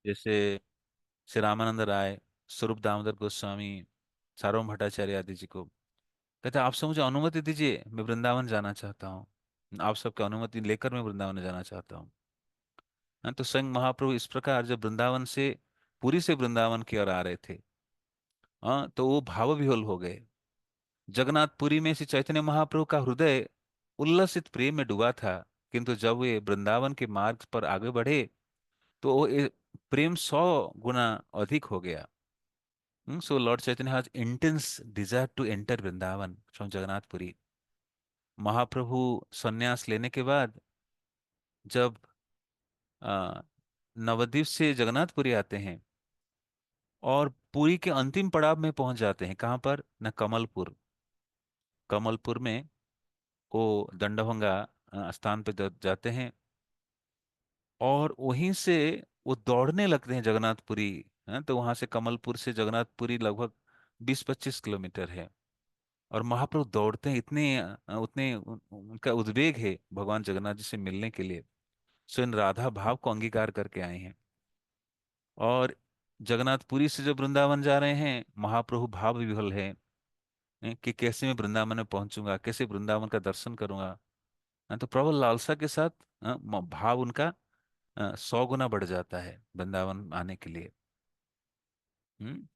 जैसे श्री रामानंद राय, स्वरूप दामोदर गोस्वामी, सार्वभौम भट्टाचार्य आदि जी को। कहते हैं आपसे मुझे अनुमति दीजिए, मैं वृंदावन जाना चाहता हूँ, आप सबकी अनुमति लेकर मैं वृंदावन जाना चाहता हूँ। हाँ, तो स्वयं महाप्रभु इस प्रकार जब वृंदावन से, पुरी से वृंदावन की ओर आ रहे थे, हाँ, तो वो भाव विह्वल हो गए। जगन्नाथपुरी में श्री चैतन्य महाप्रभु का हृदय उल्लसित प्रेम में डूबा था, किंतु जब वे वृंदावन के मार्ग पर आगे बढ़े तो प्रेम 100 गुना अधिक हो गया। So Lord Chaitanya has intense desire to enter Vrindavan from Jagannathpuri. Mahaprabhu संन्यास लेने के बाद जब अ, नवद्वीप से जगन्नाथपुरी आते हैं और पुरी के अंतिम पड़ाव में पहुंच जाते हैं, कहाँ पर न, कमलपुर। कमलपुर में वो दंडभंगा स्थान पे जाते हैं, और वहीं से वो दौड़ने लगते हैं जगन्नाथपुरी। तो वहां से, कमलपुर से जगन्नाथपुरी लगभग 20-25 किलोमीटर है। और महाप्रभु दौड़ते हैं, इतने उनका उद्वेग है भगवान जगन्नाथ जी से मिलने के लिए। स्वयं राधा भाव को अंगीकार करके आए हैं। और जगन्नाथपुरी से जब वृंदावन जा रहे हैं, महाप्रभु भाव विह्वल है, कि कैसे मैं वृंदावन में पहुंचूंगा, कैसे वृंदावन का दर्शन करूंगा। तो प्रबल लालसा के साथ भाव उनका 100 गुना बढ़ जाता है वृंदावन आने के लिए। हम्म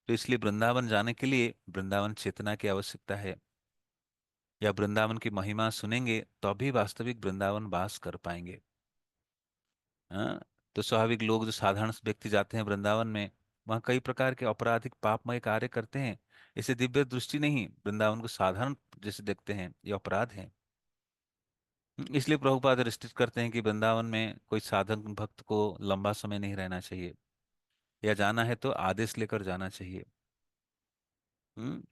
तो इसलिए वृंदावन जाने के लिए वृंदावन चेतना की आवश्यकता है, या वृंदावन की महिमा सुनेंगे तो अभी वास्तविक वृंदावन वास कर पाएंगे। हाँ, तो स्वाभाविक लोग, जो साधारण व्यक्ति जाते हैं वृंदावन में, वहाँ कई प्रकार के आपराधिक पापमय कार्य करते हैं। इसे दिव्य दृष्टि नहीं, वृंदावन को साधारण जैसे देखते हैं, ये अपराध है। इसलिए प्रभुपाद रिस्ट्रिक्ट करते हैं कि वृंदावन में कोई साधक भक्त को लंबा समय नहीं रहना चाहिए, या जाना है तो आदेश लेकर जाना चाहिए। हम्म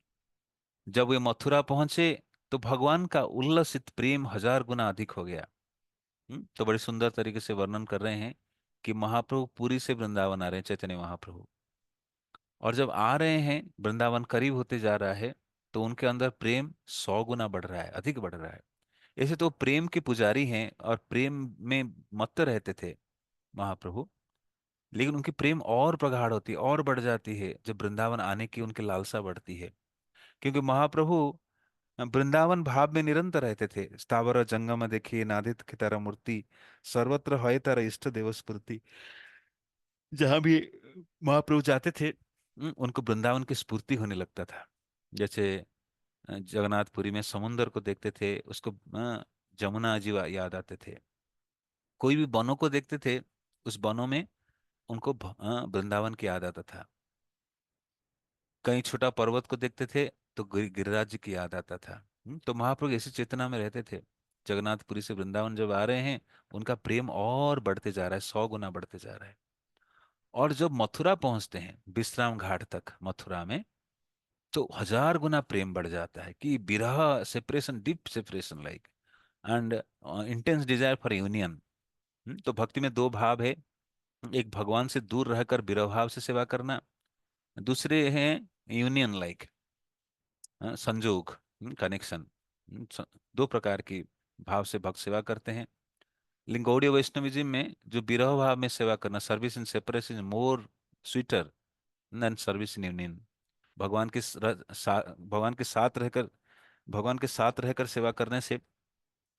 जब वे मथुरा पहुंचे तो भगवान का उल्लसित प्रेम 1000 गुना अधिक हो गया। तो बड़ी सुंदर तरीके से वर्णन कर रहे हैं कि महाप्रभु पुरी से वृंदावन आ रहे हैं, चैतन्य महाप्रभु। और जब आ रहे हैं, वृंदावन करीब होते जा रहा है, तो उनके अंदर प्रेम 100 गुना बढ़ रहा है, अधिक बढ़ रहा है। ऐसे तो प्रेम के पुजारी हैं और प्रेम में मत्त रहते थे महाप्रभु, लेकिन उनकी प्रेम और प्रगाढ़ होती है, और बढ़ जाती है जब वृंदावन आने की उनकी लालसा बढ़ती है। क्योंकि महाप्रभु वृंदावन भाव में निरंतर रहते थे। स्थावर जंगम देखिए नादित की तरह मूर्ति, सर्वत्र है तरह इष्ट देव स्फूर्ति। जहां भी महाप्रभु जाते थे, उनको वृंदावन की स्फूर्ति होने लगता था। जैसे जगन्नाथपुरी में समुन्दर को देखते थे, उसको जमुना जी याद आते थे। कोई भी वनों को देखते थे, उस वनों में उनको वृंदावन की याद आता था। कहीं छोटा पर्वत को देखते थे तो गिरिराज जी की याद आता था। तो महाप्रभु ऐसी चेतना में रहते थे। जगन्नाथपुरी से वृंदावन जब आ रहे हैं, उनका प्रेम और बढ़ते जा रहा है, 100 गुना बढ़ते जा रहा है। और जब मथुरा पहुंचते हैं, विश्राम घाट तक मथुरा में, तो 1000 गुना प्रेम बढ़ जाता है, कि विरह, separation, deep separation like, and intense desire for union. तो भक्ति में दो भाव है। एक भगवान से दूर रहकर विरह भाव से सेवा करना, दूसरे हैं यूनियन लाइक, संजोग, कनेक्शन। दो प्रकार की भाव से भक्त सेवा करते हैं। लिंगौड़ीय वैष्णविज्म में जो विरह भाव में सेवा करना, service in separation more sweeter than service in union. भगवान के भगवान के साथ रहकर सेवा करने से,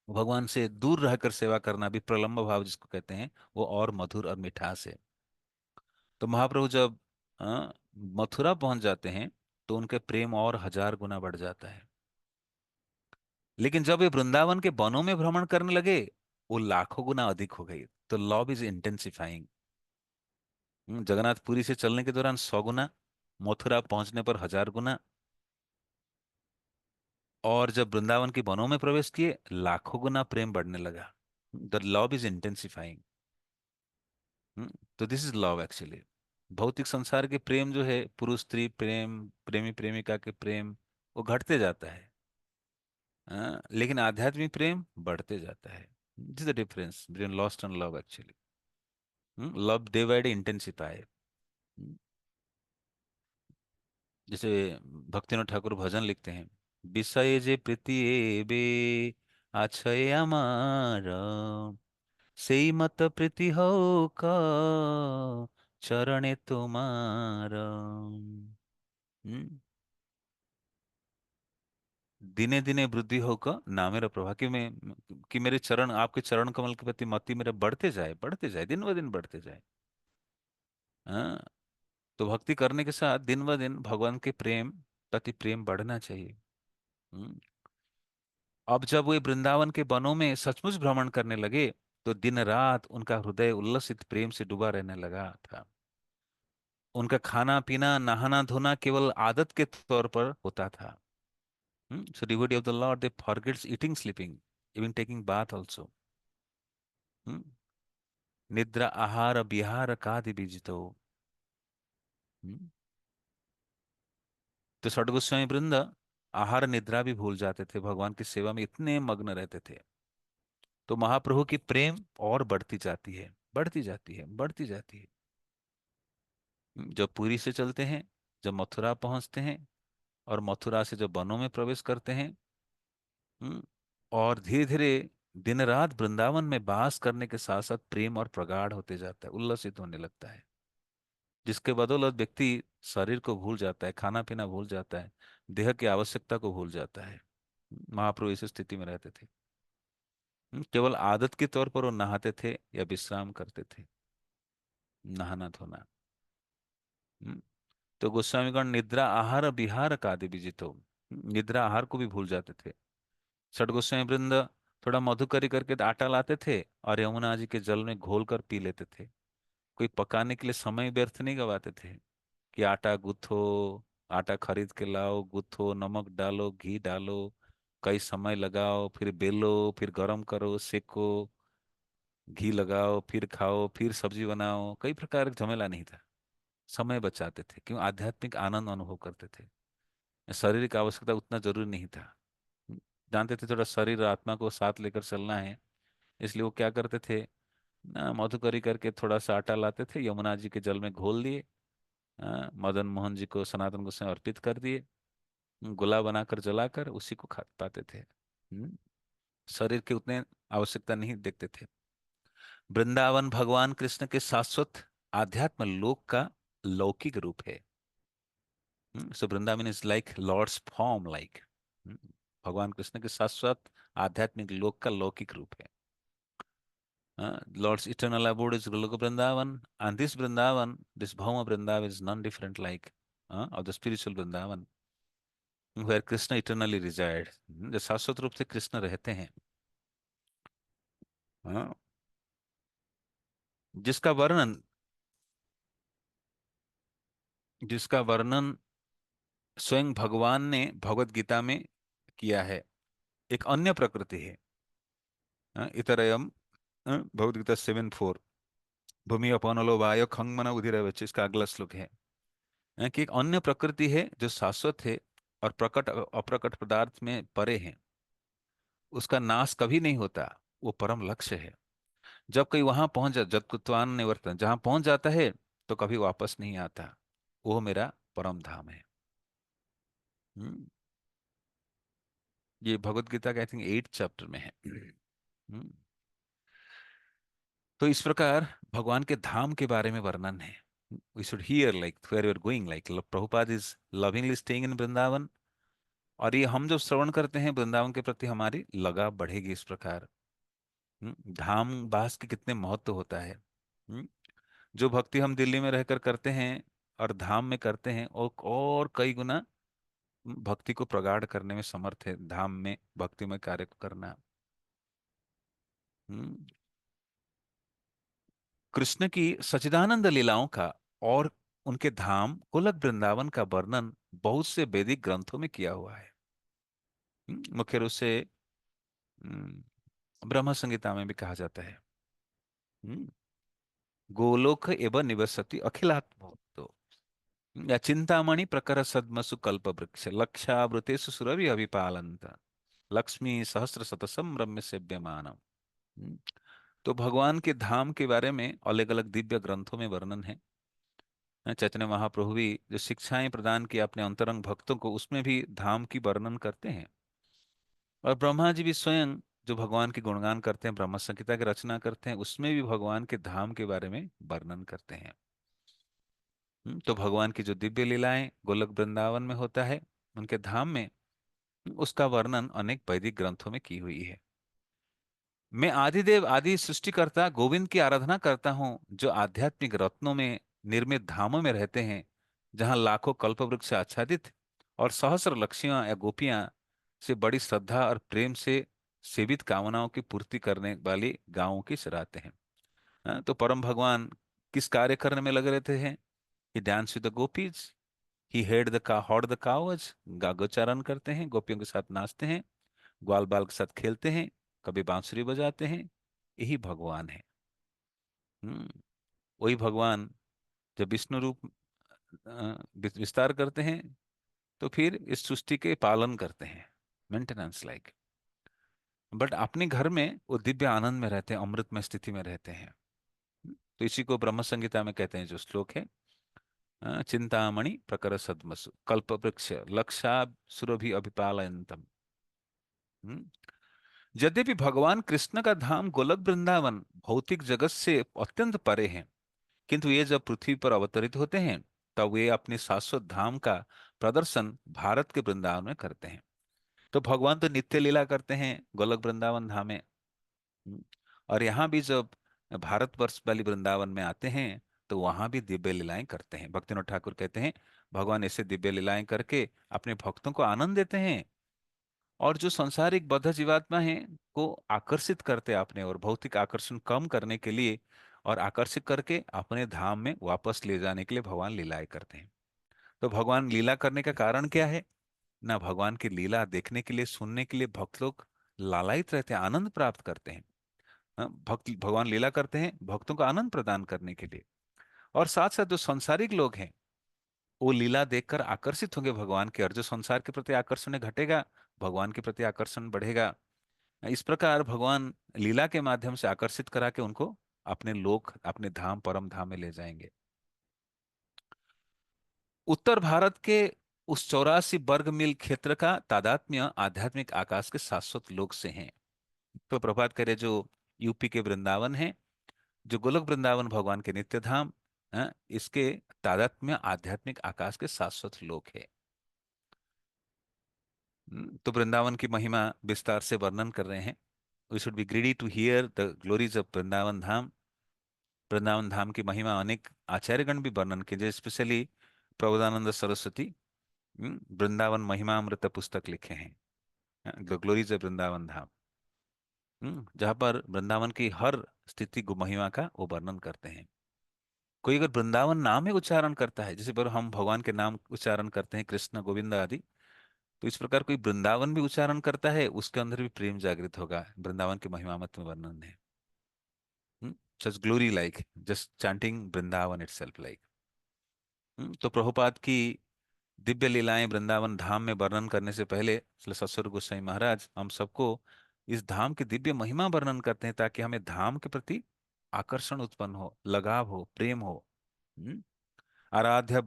भगवान से दूर रहकर सेवा करना भी प्रलंब भाव जिसको कहते हैं, वो और मधुर और मिठास है। तो महाप्रभु जब मथुरा पहुंच जाते हैं, तो उनके प्रेम और 1000 गुना बढ़ जाता है। लेकिन जब वे वृंदावन के वनों में भ्रमण करने लगे, वो लाखों गुना अधिक हो गई। तो लव इज इंटेंसिफाइंग। जगन्नाथपुरी से चलने के दौरान 100 गुना, मथुरा पहुंचने पर 1000 गुना, और जब वृंदावन के वनों में प्रवेश किए, लाखों गुना प्रेम बढ़ने लगा। The love is intensifying. तो दिस इज लव एक्चुअली। भौतिक संसार के प्रेम जो है, पुरुष स्त्री प्रेम, प्रेमी प्रेमिका के प्रेम, वो घटते जाता है। लेकिन आध्यात्मिक प्रेम बढ़ते जाता है। This the difference between lost and love actually. Love day by day intensify. जैसे भक्तिनाथ ठाकुर भजन लिखते हैं, বিষয়ে যে প্রীতি এবে আছে আমার, सेई मत प्रीति हो का चरणे तुम्हार। दिने दिने वृद्धि होकर नामेर प्रभा, कि मेरे चरण, आपके चरण कमल के प्रति मति मेरा बढ़ते जाए, दिन ब दिन बढ़ते जाए। हाँ। तो भक्ति करने के साथ दिन ब दिन भगवान के प्रेम प्रति प्रेम बढ़ना चाहिए। हम्म। अब जब वे वृंदावन के वनों में सचमुच भ्रमण करने लगे, तो दिन रात उनका हृदय उल्लसित प्रेम से डूबा रहने लगा था। उनका खाना पीना नहाना धोना केवल आदत के तौर पर होता था। So devotee of the Lord, they forgets eating, sleeping, even taking bath also. Hmm? निद्रा आहार विहार कादि बीजितो। Hmm? तो षड गोस्वामी वृंद आहार निद्रा भी भूल जाते थे, भगवान की सेवा में इतने मग्न रहते थे। तो महाप्रभु की प्रेम और बढ़ती जाती है, बढ़ती जाती है, बढ़ती जाती है। जब पुरी से चलते हैं, जब मथुरा पहुंचते हैं, और मथुरा से जब वनों में प्रवेश करते हैं, हम्म, और धीरे धीरे दिन रात वृंदावन में वास करने के साथ साथ प्रेम और प्रगाढ़ होते जाता है, उल्लसित होने लगता है, जिसके बदौलत व्यक्ति शरीर को भूल जाता है, खाना पीना भूल जाता है, देह की आवश्यकता को भूल जाता है। महाप्रभु इस स्थिति में रहते थे। केवल आदत के तौर पर वो नहाते थे या विश्राम करते थे, नहाना धोना। हम्म, तो गोस्वामीगण निद्रा आहार विहार का आदि विजितो, निद्रा आहार को भी भूल जाते थे। षट गोस्वामी वृंद थोड़ा मधुकरी करके आटा लाते थे और यमुना जी के जल में घोल कर पी लेते थे। कोई पकाने के लिए समय व्यर्थ नहीं गवाते थे, कि आटा गूंथो, आटा खरीद के लाओ, गूंथो, नमक डालो, घी डालो, कई समय लगाओ, फिर बेलो, फिर गरम करो, सेको, घी लगाओ, फिर खाओ, फिर सब्जी बनाओ, कई प्रकार का झमेला नहीं था। समय बचाते थे, क्यों? आध्यात्मिक आनंद अनुभव करते थे। शारीरिक आवश्यकता उतना जरूरी नहीं था। जानते थे थोड़ा शरीर और आत्मा को साथ लेकर चलना है, इसलिए वो क्या करते थे ना, मधुकरी करके थोड़ा सा आटा लाते थे, यमुना जी के जल में घोल दिए, मदन मोहन जी को, सनातन गोस्वामी अर्पित कर दिए, गोला बनाकर जलाकर उसी को खा पाते थे। शरीर के उतने आवश्यकता नहीं देखते थे। वृंदावन भगवान कृष्ण के शाश्वत आध्यात्म लोक का लौकिक रूप है। So Vrindavan is like lord's form, like Bhagwan Krishna के शाश्वत आध्यात्मिक लोक का लौकिक रूप है। Lord's eternal abode is Goloka Vrindavan, and this Vrindavan, this Bhauma Vrindavan, is none different like of the spiritual Vrindavan, where Krishna eternally resides. जो शाश्वत रूप से कृष्ण रहते हैं। हाँ, जिसका वर्णन जिसका वर्णन स्वयं भगवान ने भगवत गीता में किया है, एक अन्य प्रकृति है। इतरयम, भगवत गीता 7:4, भूमि अपनलो वायो खंगमन उधिर, इसका अगला श्लोक है। कि एक अन्य प्रकृति है जो शाश्वत है और प्रकट अप्रकट पदार्थ में परे है, उसका नाश कभी नहीं होता, वो परम लक्ष्य है। जब कोई वहां पहुंच जा, जब कुत्वान निवर्तन जहां पहुंच जाता है, तो कभी वापस नहीं आता, वो मेरा परम धाम है। हम्म, ये भगवत गीता का आई थिंक 8 चैप्टर में है। हम्म, तो इस प्रकार भगवान के धाम के बारे में वर्णन है। We should hear like where you are going, like Prabhupada is lovingly staying in Vrindavan. और ये हम जब श्रवण करते हैं, वृंदावन के प्रति हमारी लगाव बढ़ेगी इस प्रकार। धाम बास के कितने महत्व होता है। जो भक्ति हम दिल्ली में रहकर करते हैं और धाम में करते हैं, और कई गुना भक्ति को प्रगाढ़ करने में समर्थ है धाम में भक्ति में कार्य को करना। हम्म, कृष्ण की सच्चिदानंद लीलाओं का और उनके धाम गोलक वृंदावन का वर्णन बहुत से वैदिक ग्रंथों में किया हुआ है। मुख्य रूप से ब्रह्म संहिता में भी कहा जाता है। हम्म, गोलोक एवं निवसति अखिलात्मो, या चिंतामणि प्रकर सद्मसु कल्प वृक्ष लक्षावृतेषु सुरभि अभिपालंत लक्ष्मी सहस्र शतसम रम्य सेव्यमानम। हम्म, तो भगवान के धाम के बारे में अलग अलग दिव्य ग्रंथों में वर्णन है। चैतन्य महाप्रभु भी जो शिक्षाएं प्रदान की अपने अंतरंग भक्तों को, उसमें भी धाम की वर्णन करते हैं। और ब्रह्मा जी भी स्वयं जो भगवान के गुणगान करते हैं, ब्रह्म संहिता की रचना करते हैं, उसमें भी भगवान के धाम के बारे में वर्णन करते हैं। तो भगवान की जो दिव्य लीलाएं गोलक वृंदावन में होता है, उनके धाम में, उसका वर्णन अनेक वैदिक ग्रंथों में की हुई है। मैं आदिदेव आदि सृष्टिकर्ता गोविंद की आराधना करता हूँ, जो आध्यात्मिक रत्नों में निर्मित धामों में रहते हैं, जहाँ लाखों कल्पवृक्ष आच्छादित और सहस्र लक्ष्मियां या गोपियां से बड़ी श्रद्धा और प्रेम से सेवित कामनाओं की पूर्ति करने वाली गांवों की सराहते हैं। तो परम भगवान किस कार्य करने में लगे रहते हैं? He dance with the gopis, he had the का हॉड द कावज, गोचारण करते हैं, गोपियों के साथ नाचते हैं, ग्वाल बाल के साथ खेलते हैं, कभी बांसुरी बजाते हैं। यही भगवान है। हम्म वही भगवान जब विष्णु रूप विस्तार करते हैं, तो फिर इस सृष्टि के पालन करते हैं, मेंटेनेंस लाइक। बट अपने घर में वो दिव्य आनंद में रहते हैं, अमृतमय स्थिति में रहते हैं। तो इसी को ब्रह्म संहिता में कहते हैं, जो श्लोक है, चिंतामणि प्रकर सद्मसु कल्प वृक्ष लक्षा सुरभि अभिपालयन्तम। हम्म, यद्यपि भगवान कृष्ण का धाम गोलक वृंदावन भौतिक जगत से अत्यंत परे है, किंतु ये जब पृथ्वी पर अवतरित होते हैं, तब वे अपने शाश्वत धाम का प्रदर्शन भारत के वृंदावन में करते हैं। तो भगवान तो नित्य लीला करते हैं गोलक वृंदावन धाम में। हम्म, और यहाँ भी जब भारतवर्ष वाली वृंदावन में आते हैं, तो वहां भी दिव्य लीलाएं करते हैं। भक्तिनाथ ठाकुर कहते हैं, भगवान ऐसे दिव्य लीलाएं करके अपने भक्तों को आनंद देते हैं, और जो संसारिक बद्ध जीवात्मा हैं को आकर्षित करते हैं अपने और, भौतिक आकर्षण कम करने के लिए और आकर्षित करके अपने धाम में वापस ले जाने के लिए भगवान लीलाएं करते हैं। तो भगवान लीला करने का कारण क्या है? ना, भगवान की लीला देखने के लिए, सुनने के लिए भक्त लोग लालायित रहते हैं, आनंद प्राप्त करते हैं। भक्त भगवान लीला करते हैं भक्तों को आनंद प्रदान करने के लिए। और साथ साथ जो सांसारिक लोग हैं, वो लीला देखकर आकर्षित होंगे भगवान के, और जो संसार के प्रति आकर्षण घटेगा, भगवान के प्रति आकर्षण बढ़ेगा। इस प्रकार भगवान लीला के माध्यम से आकर्षित करा के उनको अपने लोक, अपने धाम, परम धाम में ले जाएंगे। उत्तर भारत के उस 84 वर्ग मील क्षेत्र का तादात्म्य आध्यात्मिक आकाश के शाश्वत लोक से है। तो प्रभात करे जो यूपी के वृंदावन है, जो गोलक वृंदावन भगवान के नित्य धाम, इसके तादात्म्य आध्यात्मिक आकाश के शाश्वत लोक है। तो वृंदावन की महिमा विस्तार से वर्णन कर रहे हैं। We should be greedy to hear the glories of Vrindavan Dham. Vrindavan Dham की महिमा अनेक आचार्यगण भी वर्णन कीजिए, स्पेशली प्रबोधानंद सरस्वती वृंदावन महिमामृत पुस्तक लिखे हैं, the glories of Vrindavan Dham. जहाँ पर वृंदावन की हर स्थिति महिमा का वो वर्णन करते हैं। कोई अगर वृंदावन नाम ही उच्चारण करता है, जैसे पर हम भगवान के नाम उच्चारण करते हैं, कृष्ण गोविंद आदि, तो इस प्रकार कोई वृंदावन भी उच्चारण करता है, उसके अंदर भी प्रेम जागृत होगा। वृंदावन के महिमामत में वर्णन है, such glory like just chanting Vrindavan itself like. तो प्रभुपाद की दिव्य लीलाएं वृंदावन धाम में वर्णन करने से पहले श्री सत्सुर गोस्वामी महाराज हम सबको इस धाम की दिव्य महिमा वर्णन करते हैं, ताकि हमें धाम के प्रति आकर्षण उत्पन्न हो, लगाव हो, प्रेम हो। हम्म? आराध्य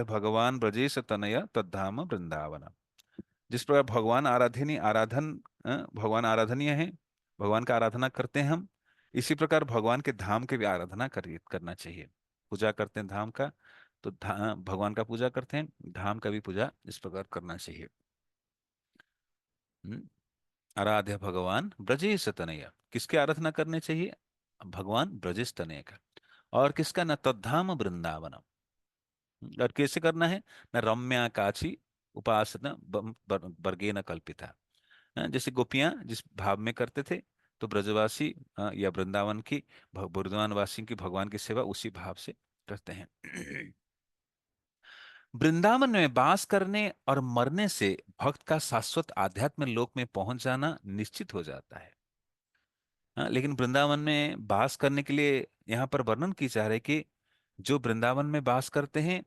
भगवान ब्रजेश तनय तद्धाम वृंदावन। जिस प्रकार भगवान आराधनीय भगवान आराधनीय है, भगवान का आराधना करते हैं हम, इसी प्रकार भगवान के धाम के भी आराधना करना चाहिए। पूजा करते हैं धाम का, तो भगवान का पूजा करते हैं, धाम का भी पूजा इस प्रकार करना चाहिए। हम्म, आराध्य भगवान ब्रजेश तनय, किसके आराधना करने चाहिए? भगवान ब्रजेश तनय का। और किसका? न तद्धाम वृंदावन। और कैसे करना है? न रम्या काची उपासना वर्गेन कल्पिता। जैसे गोपियां जिस भाव में करते थे, तो ब्रजवासी या वृंदावन की वृंदावन वासी की भगवान की सेवा उसी भाव से करते हैं। वृंदावन में वास करने और मरने से भक्त का शाश्वत आध्यात्म लोक में पहुंच जाना निश्चित हो जाता है। लेकिन वृंदावन में वास करने के लिए यहाँ पर वर्णन की जा रही है कि जो वृंदावन में वास करते हैं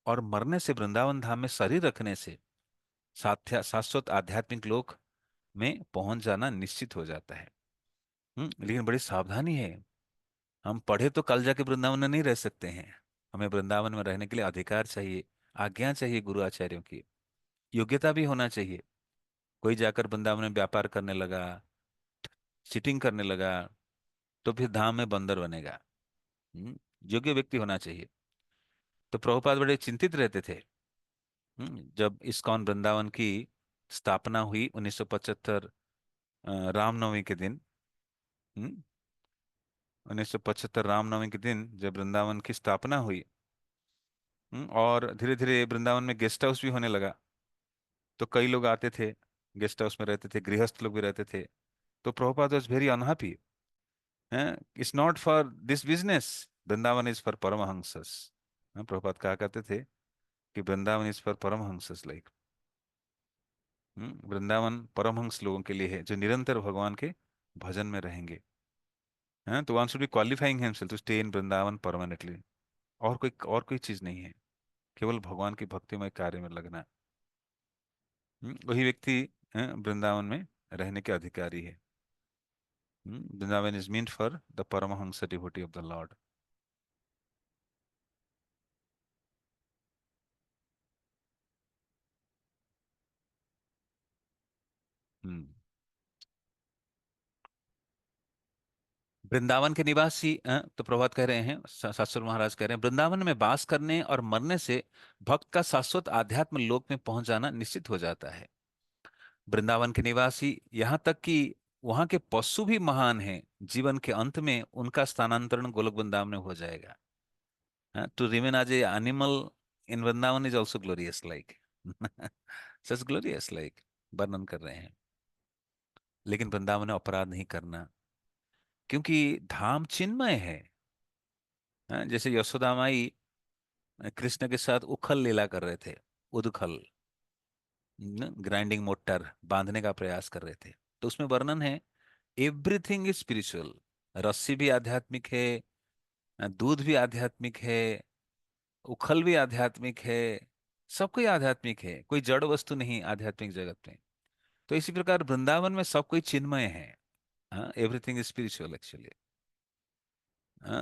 और मरने से वृंदावन धाम में शरीर रखने से शाश्वत आध्यात्मिक लोक में पहुंच जाना निश्चित हो जाता है। लेकिन बड़ी सावधानी है। हम पढ़े तो कल जाके वृंदावन में नहीं रह सकते हैं। हमें वृंदावन में रहने के लिए अधिकार चाहिए, आज्ञा चाहिए गुरु आचार्यों की, योग्यता भी होना चाहिए। कोई जाकर वृंदावन में व्यापार करने लगा, चीटिंग करने लगा, तो फिर धाम में बंदर बनेगा। हम्म, योग्य व्यक्ति होना चाहिए। तो प्रभुपाद बड़े चिंतित रहते थे। जब इस्कॉन वृंदावन की स्थापना हुई 1975 रामनवमी के दिन। हम्म, 1975 रामनवमी के दिन जब वृंदावन की स्थापना हुई, और धीरे धीरे वृंदावन में गेस्ट हाउस भी होने लगा। तो कई लोग आते थे, गेस्ट हाउस में रहते थे, गृहस्थ लोग भी रहते थे। तो Prabhupada was very unhappy. It's not for this business, Vrindavan is for paramahamsas. Prabhupada कहा करते थे कि Vrindavan is for paramahamsas, like Vrindavan परमहंस लोगों के लिए है जो निरंतर भगवान के भजन में रहेंगे। तो one should be qualifying himself to stay in Vrindavan permanently. और कोई चीज नहीं है, केवल भगवान की भक्तिमय कार्य में लगना। वही व्यक्ति वृंदावन में रहने के अधिकारी है। Vrindavan is meant for the paramahamsa devotee of the lord. Hmm Vrindavan के निवासी, तो प्रभात कह रहे हैं, शास्त्र महाराज कह रहे हैं, वृंदावन में वास करने और मरने से भक्त का शाश्वत आध्यात्म लोक में पहुंच जाना निश्चित हो जाता है। वृंदावन के निवासी, यहाँ तक कि वहां के पशु भी महान हैं, जीवन के अंत में उनका स्थानांतरण गोलोक वृंदावन में हो जाएगा। To remain as a animal in Vrindavan is also glorious, like such glorious, like वर्णन कर रहे हैं। लेकिन वृंदावन में अपराध नहीं करना, क्योंकि धाम चिन्मय है। जैसे यशोदा माई कृष्ण के साथ उखल लीला कर रहे थे, उदखल, ग्राइंडिंग मोटर बांधने का प्रयास कर रहे थे। तो उसमें वर्णन है, एवरीथिंग इज स्पिरिचुअल। रस्सी भी आध्यात्मिक है, दूध भी आध्यात्मिक है, उखल भी आध्यात्मिक है, सब कोई आध्यात्मिक है, कोई जड़ वस्तु नहीं आध्यात्मिक जगत में। तो इसी प्रकार वृंदावन में सब कोई चिन्मय है। Everything is spiritual actually.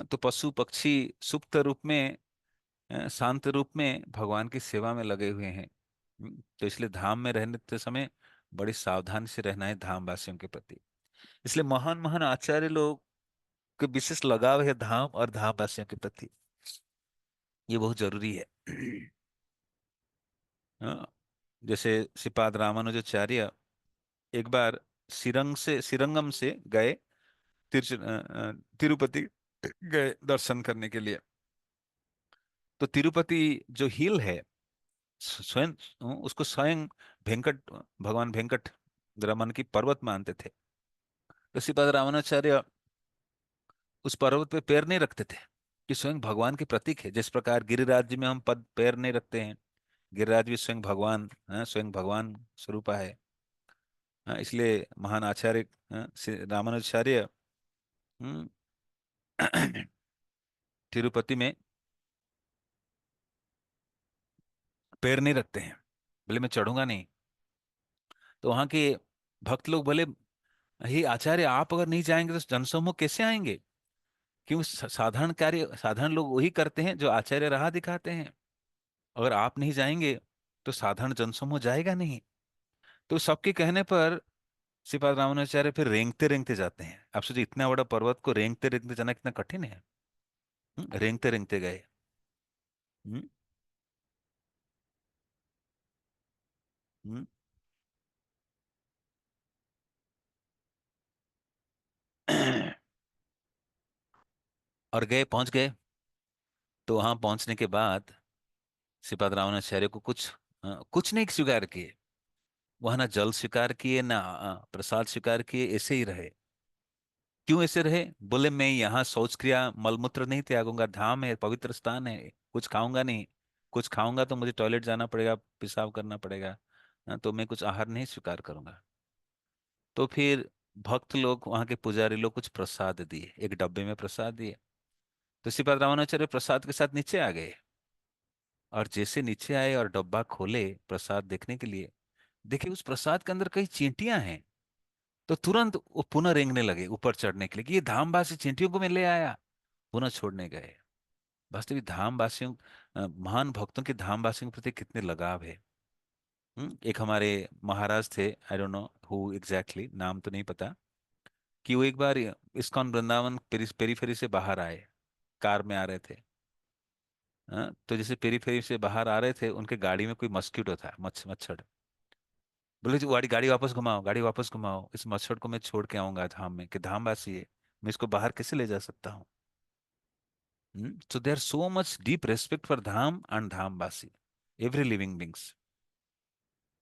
तो पशु पक्षी सुप्त रूप में, शांत रूप में भगवान की सेवा में लगे हुए हैं। तो इसलिए धाम में रहने के समय बड़ी सावधानी से रहना है धाम वासियों के प्रति। इसलिए महान महान आचार्य लोग के विशेष लगाव है धाम और धाम वासियों के प्रति। ये बहुत जरूरी है। हाँ, जैसे श्रीपाद रामानुजाचार्य एक बार श्रीरंगम से गए, तिरुपति गए दर्शन करने के लिए। तो तिरुपति जो हिल है, स्वयं उसको स्वयं वेंकट, भगवान वेंकट रमन की पर्वत मानते थे। तो श्रीपाद रामानुजाचार्य उस पर्वत पे पैर नहीं रखते थे, कि स्वयं भगवान के प्रतीक है। जिस प्रकार गिरिराज जी में हम पद पैर नहीं रखते हैं, गिरिराज भी स्वयं भगवान, स्वयं भगवान स्वरूपा है। इसलिए महान आचार्य श्री रामानुजाचार्य हम्म, तिरुपति में पैर नहीं रखते हैं, बोले मैं चढ़ूंगा नहीं। तो वहां के भक्त लोग बोले, हे आचार्य, आप अगर नहीं जाएंगे तो जनसमूह कैसे आएंगे? क्यों, साधारण कार्य साधारण लोग वही करते हैं जो आचार्य राह दिखाते हैं। अगर आप नहीं जाएंगे तो साधारण जनसमूह जाएगा नहीं। तो सबके कहने पर श्रीपाद रामानुजाचार्य फिर रेंगते रेंगते जाते हैं। आप सोचिए, इतना बड़ा पर्वत को रेंगते रेंगते जाना कितना कठिन है। रेंगते रेंगते गए। हम्म, हम्म। और गए, पहुंच गए। तो वहां पहुंचने के बाद श्रीपाद रामानुजाचार्य को कुछ नहीं स्वीकार किए। वह ना जल स्वीकार किए, ना प्रसाद स्वीकार किए, ऐसे ही रहे। क्यों ऐसे रहे? बोले, मैं यहाँ शौच क्रिया मलमूत्र नहीं त्यागूंगा, धाम है, पवित्र स्थान है, कुछ खाऊंगा नहीं। कुछ खाऊंगा तो मुझे टॉयलेट जाना पड़ेगा, पेशाब करना पड़ेगा। तो मैं कुछ आहार नहीं स्वीकार करूंगा। तो फिर भक्त लोग, वहां के पुजारी लोग कुछ प्रसाद दिए, एक डब्बे में प्रसाद दिए। तो श्रीपाद रामानुजाचार्य प्रसाद के साथ नीचे आ गए। और जैसे नीचे आए और डब्बा खोले प्रसाद देखने के लिए, देखिए उस प्रसाद के अंदर कई चींटियां हैं। तो तुरंत वो पुनः रेंगने लगे ऊपर चढ़ने के लिए, कि ये धामवासी चींटियों को मैं ले आया। पुनः छोड़ने गए। वास्तविक धामवासियों, महान भक्तों के धामवासियों के प्रति कितने लगाव है। एक हमारे महाराज थे, I don't know who exactly, नाम तो नहीं पता, कि वो एक बार इस्कॉन वृंदावन पेरीफेरी से बाहर आए, कार में आ रहे थे। तो जैसे पेरीफेरी से बाहर आ रहे थे, उनके गाड़ी में कोई मस्कीटो था, मच्छर। बोले जी, गाड़ी गाड़ी वापस घुमाओ, गाड़ी वापस घुमाओ, इस मच्छर को मैं छोड़ के आऊंगा धाम में, कि धाम वासी है, मैं इसको बाहर कैसे ले जा सकता हूँ। So there so much deep respect for dham and dham vasi, every living beings.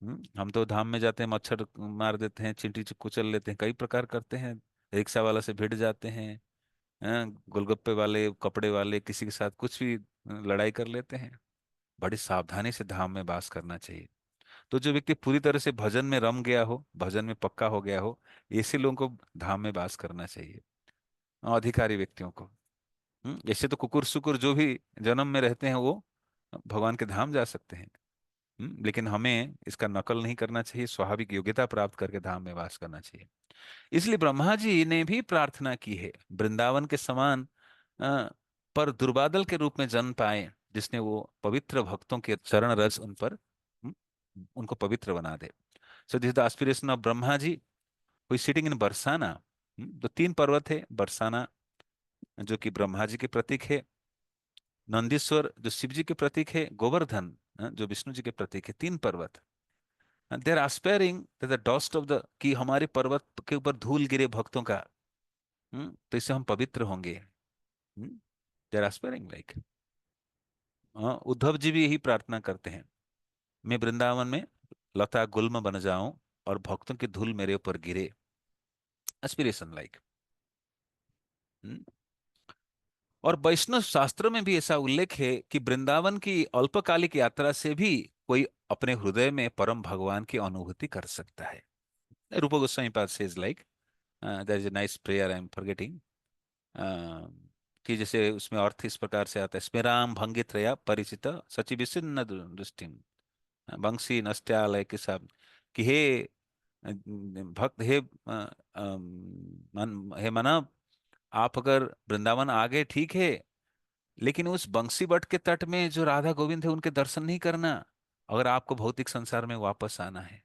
हम तो धाम में जाते हैं, मच्छर मार देते हैं, चींटी कुचल लेते हैं, कई प्रकार करते हैं, रिक्शा वाला से भिड़ जाते हैं, गोलगप्पे वाले, कपड़े वाले, किसी के साथ कुछ भी लड़ाई कर लेते हैं। बड़ी सावधानी से धाम में वास करना चाहिए। तो जो व्यक्ति पूरी तरह से भजन में रम गया हो, भजन में पक्का हो गया हो, ऐसे लोगों को धाम में वास करना चाहिए, अधिकारी व्यक्तियों को। ऐसे तो कुकुर सुकुर जो भी जन्म में रहते हैं, वो भगवान के धाम जा सकते हैं। लेकिन हमें इसका नकल नहीं करना चाहिए, स्वाभाविक योग्यता प्राप्त करके धाम में वास करना चाहिए। इसलिए ब्रह्मा जी ने भी प्रार्थना की है, वृंदावन के समान पर दुर्बादल के रूप में जन्म पाए, जिसने वो पवित्र भक्तों के चरण रज उन पर, हम्म, उनको पवित्र बना दे। So this the aspiration of Brahma ji, हुई सिटिंग इन बरसाना। तो तीन पर्वत है, बरसाना जो कि ब्रह्मा जी के प्रतीक है, नंदीश्वर जो शिव जी के प्रतीक है, गोवर्धन जो विष्णु जी के प्रतीक है, तीन पर्वत। They are aspiring the dust of the, कि हमारे पर्वत के ऊपर धूल गिरे भक्तों का, तो इससे हम पवित्र होंगे। They are aspiring like, Uddhav ji भी यही प्रार्थना करते हैं, मैं वृंदावन में लता गुल्म बन जाऊं और भक्तों की धूल मेरे ऊपर गिरे, एस्पिरेशन लाइक। और वैष्णव शास्त्र में भी ऐसा उल्लेख है कि वृंदावन की अल्पकालिक यात्रा से भी कोई अपने हृदय में परम भगवान की अनुभूति कर सकता है। रूप गोस्वामी पाद says like, there is a nice prayer, I am forgetting, कि जैसे उसमें अर्थ इस प्रकार से आता है, स्मेराम भंगित्रया परिचित सचि विसिन्न दृष्टि, बंसी नस्त्यालय के साथ, कि हे भक्त, हे हे मानव, आप अगर वृंदावन आ गए ठीक है, लेकिन उस बंसी बट के तट में जो राधा गोविंद है उनके दर्शन नहीं करना, अगर आपको भौतिक संसार में वापस आना है।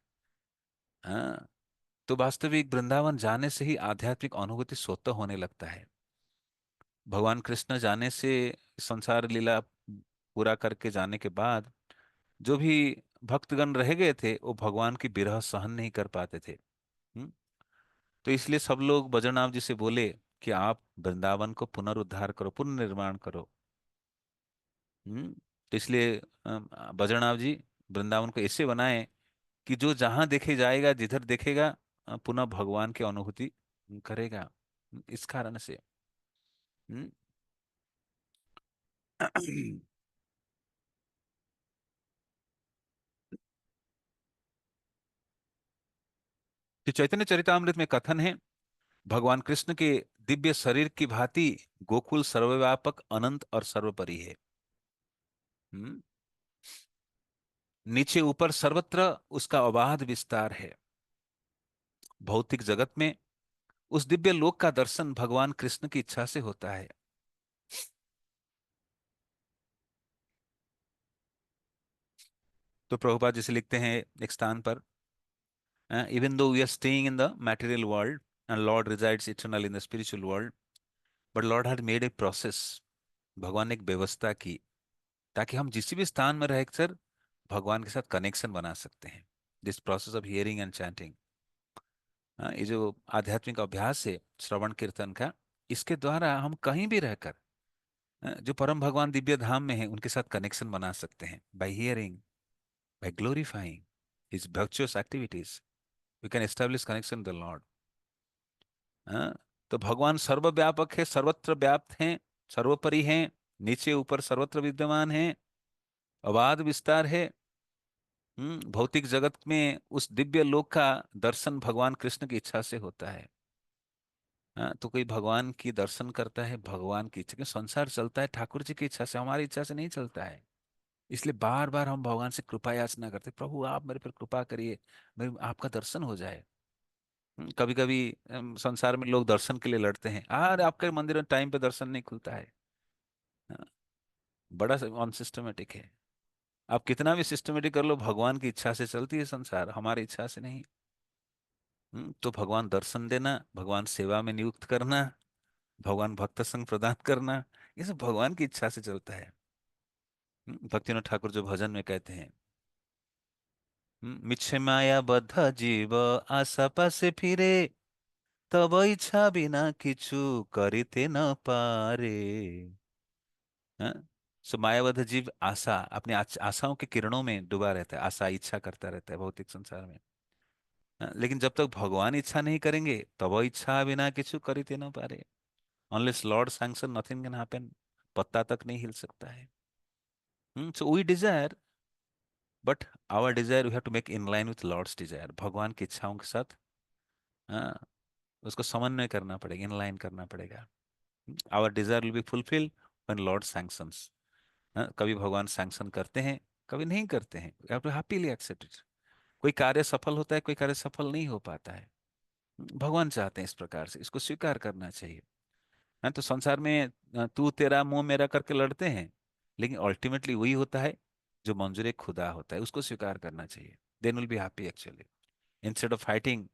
हाँ, तो वास्तविक वृंदावन जाने से ही आध्यात्मिक अनुभूति स्वतः होने लगता है। भगवान कृष्ण जाने से, संसार लीला पूरा करके जाने के बाद, जो भी भक्तगण रह गए थे, वो भगवान की विरह सहन नहीं कर पाते थे। हम्म, तो इसलिए सब लोग बद्रीनाथ जी से बोले कि आप वृंदावन को पुनरुद्धार करो, पुनर्निर्माण करो। हम्म तो इसलिए बद्रीनाथ जी वृंदावन को ऐसे बनाए कि जो जहां देखे जाएगा, जिधर देखेगा, पुनः भगवान की अनुभूति करेगा। इस कारण से हम्म, कि चैतन्य चरितामृत में कथन है, भगवान कृष्ण के दिव्य शरीर की भांति गोकुल सर्वव्यापक, अनंत और सर्वोपरि है। हम्म, नीचे ऊपर सर्वत्र उसका अबाध विस्तार है। भौतिक जगत में उस दिव्य लोक का दर्शन भगवान कृष्ण की इच्छा से होता है। तो प्रभुपाद जैसे लिखते हैं एक स्थान पर, even though we are staying in the material world and Lord resides eternal in the spiritual world, but Lord had made a process, भगवान ने एक व्यवस्था की, ताकि हम जिस भी स्थान में रहकर भगवान के साथ कनेक्शन बना सकते हैं। This process of hearing and chanting, ये जो आध्यात्मिक अभ्यास है श्रवण कीर्तन का, इसके द्वारा हम कहीं भी रहकर जो परम भगवान दिव्य धाम में है उनके साथ कनेक्शन बना सकते हैं, by hearing, by glorifying his virtuous activities, we can establish connection with the lord. हाँ, तो भगवान सर्वव्यापक है, सर्वत्र व्याप्त हैं, सर्वोपरि हैं, नीचे ऊपर सर्वत्र विद्यमान हैं, अबाध विस्तार है। भौतिक जगत में उस दिव्य लोक का दर्शन भगवान कृष्ण की इच्छा से होता है। हाँ, तो कोई भगवान की दर्शन करता है भगवान की इच्छा, क्योंकि संसार चलता है ठाकुर जी की इच्छा से, हमारी इच्छा से नहीं चलता है। इसलिए बार बार हम भगवान से कृपा याचना करते, प्रभु आप मेरे पर कृपा करिए, मेरे आपका दर्शन हो जाए। कभी कभी संसार में लोग दर्शन के लिए लड़ते हैं, अरे आपके मंदिर में टाइम पे दर्शन नहीं खुलता है। हाँ, बड़ा अनसिस्टमेटिक है। आप कितना भी सिस्टमेटिक कर लो, भगवान की इच्छा से चलती है संसार, हमारी इच्छा से नहीं। तो भगवान दर्शन देना, भगवान सेवा में नियुक्त करना, भगवान भक्त संग प्रदान करना, ये सब भगवान की इच्छा से चलता है। भक्तिनाथ ठाकुर जो भजन में कहते हैं, मिच्छे माया बद्ध जीव आशा पासे फिरे, तब इच्छा बिना किछु करिते न पारे। हाँ? सो मायाबद्ध जीव आशा, अपनी आशाओं के किरणों में डूबा रहता है, आशा इच्छा करता रहता है भौतिक संसार में। हाँ? लेकिन जब तक भगवान इच्छा नहीं करेंगे, तब इच्छा बिना किछु करिते न पारे। Unless lord sanction nothing can happen. पत्ता तक नहीं हिल सकता है। So we desire, but our desire we have to make in line with lord's desire, भगवान की इच्छाओं के साथ। हाँ, उसको समन्वय करना पड़ेगा, इन लाइन करना पड़ेगा। Our desire will be fulfil when lord sanctions. कभी भगवान सैंक्शन करते हैं, कभी नहीं करते हैं, you have to happily accept it. कोई कार्य सफल होता है, कोई कार्य सफल नहीं हो पाता है। भगवान चाहते हैं इस प्रकार से, इसको स्वीकार करना चाहिए। तो संसार में तू तेरा मुंह मेरा करके लड़ते हैं, लेकिन अल्टीमेटली वही होता है जो मंजूर खुदा होता है, उसको स्वीकार करना चाहिए। Then will be happy actually, instead of fighting.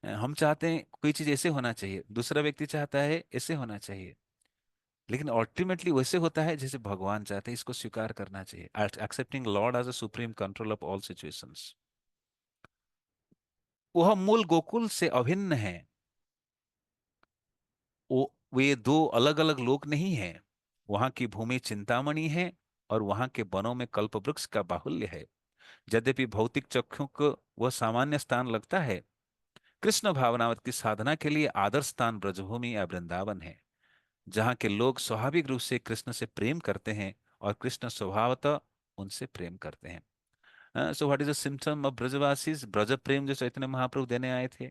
हम चाहते हैं कोई चीज ऐसे होना चाहिए, दूसरा व्यक्ति चाहता है ऐसे होना चाहिए, लेकिन अल्टीमेटली वैसे होता है जैसे भगवान चाहते हैं, इसको स्वीकार करना चाहिए। Accepting lord as a supreme control of all situations. वह मूल गोकुल से अभिन्न है। वो वे दो अलग अलग लोक नहीं है। वहां की भूमि चिंतामणि है, और वहां के वनों में कल्पवृक्ष का बाहुल्य है। यद्यपि भौतिक चक्षु को वह सामान्य स्थान लगता है, कृष्ण भावनावत की साधना के लिए आदर्श स्थान ब्रजभूमि या वृंदावन है, जहाँ के लोग स्वाभाविक रूप से कृष्ण से प्रेम करते हैं, और कृष्ण स्वभावतः उनसे प्रेम करते हैं। So what is the symptom of Brajvasis, Braj प्रेम जो चैतन्य महाप्रभु देने आए थे।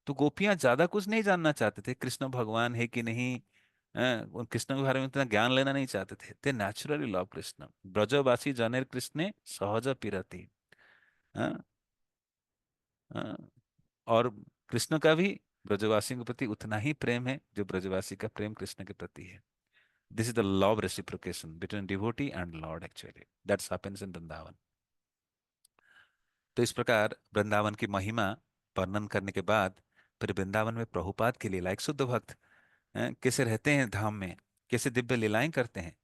तो गोपियां ज्यादा कुछ नहीं जानना चाहते थे, कृष्ण भगवान है कि नहीं। उन कृष्ण के बारे में इतना ज्ञान लेना नहीं चाहते थे। दे नेचुरली लव कृष्ण। ब्रजवासी जनेर कृष्णे सहज पीरति। हाँ, हाँ, और कृष्ण का भी ब्रजवासियों के प्रति उतना ही प्रेम है जो ब्रजवासी का प्रेम कृष्ण के प्रति है। This is the love of reciprocation between devotee and Lord actually. That happens in Vrindavan. तो इस प्रकार वृंदावन की महिमा वर्णन करने के बाद, फिर वृंदावन में प्रभुपाद के लीला, एक शुद्ध भक्त कैसे रहते हैं धाम में, कैसे दिव्य लीलाएं करते हैं।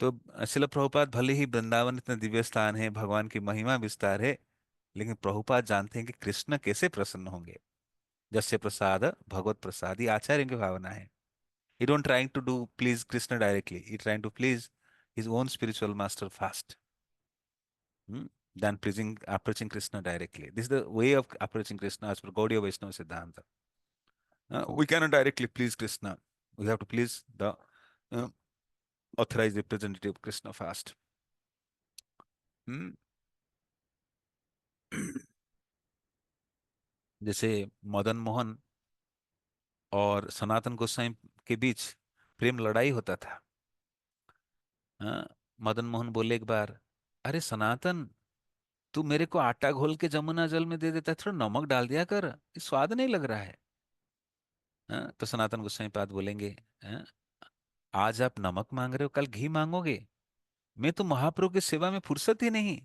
तो शिल प्रभुपाद भले ही वृंदावन इतना दिव्य स्थान है, भगवान की महिमा विस्तार है, लेकिन प्रभुपाद जानते हैं कि कृष्ण कैसे प्रसन्न होंगे। जस्य प्रसाद भगवत प्रसाद, ये आचार्य की भावना है। He don't trying to do please Krishna directly. He trying to please his own spiritual master first, than approaching Krishna directly. This is the way of approaching Krishna as per Gaudiya Vaishnava Siddhanta. We cannot directly please Krishna. We have to please the uh, authorized representative of Krishna first. हम्म, जैसे मदन मोहन और सनातन गोसाई के बीच प्रेम लड़ाई होता था। हाँ, मदन मोहन बोले एक बार, अरे सनातन, तू मेरे को आटा घोल के जमुना जल में दे देता है, थोड़ा नमक डाल दिया कर, ये स्वाद नहीं लग रहा है। हाँ, तो सनातन गोसाई पाद बोलेंगे, हाँ, आज आप नमक मांग रहे हो, कल घी मांगोगे। मैं तो महाप्रभु की सेवा में फुर्सत ही नहीं।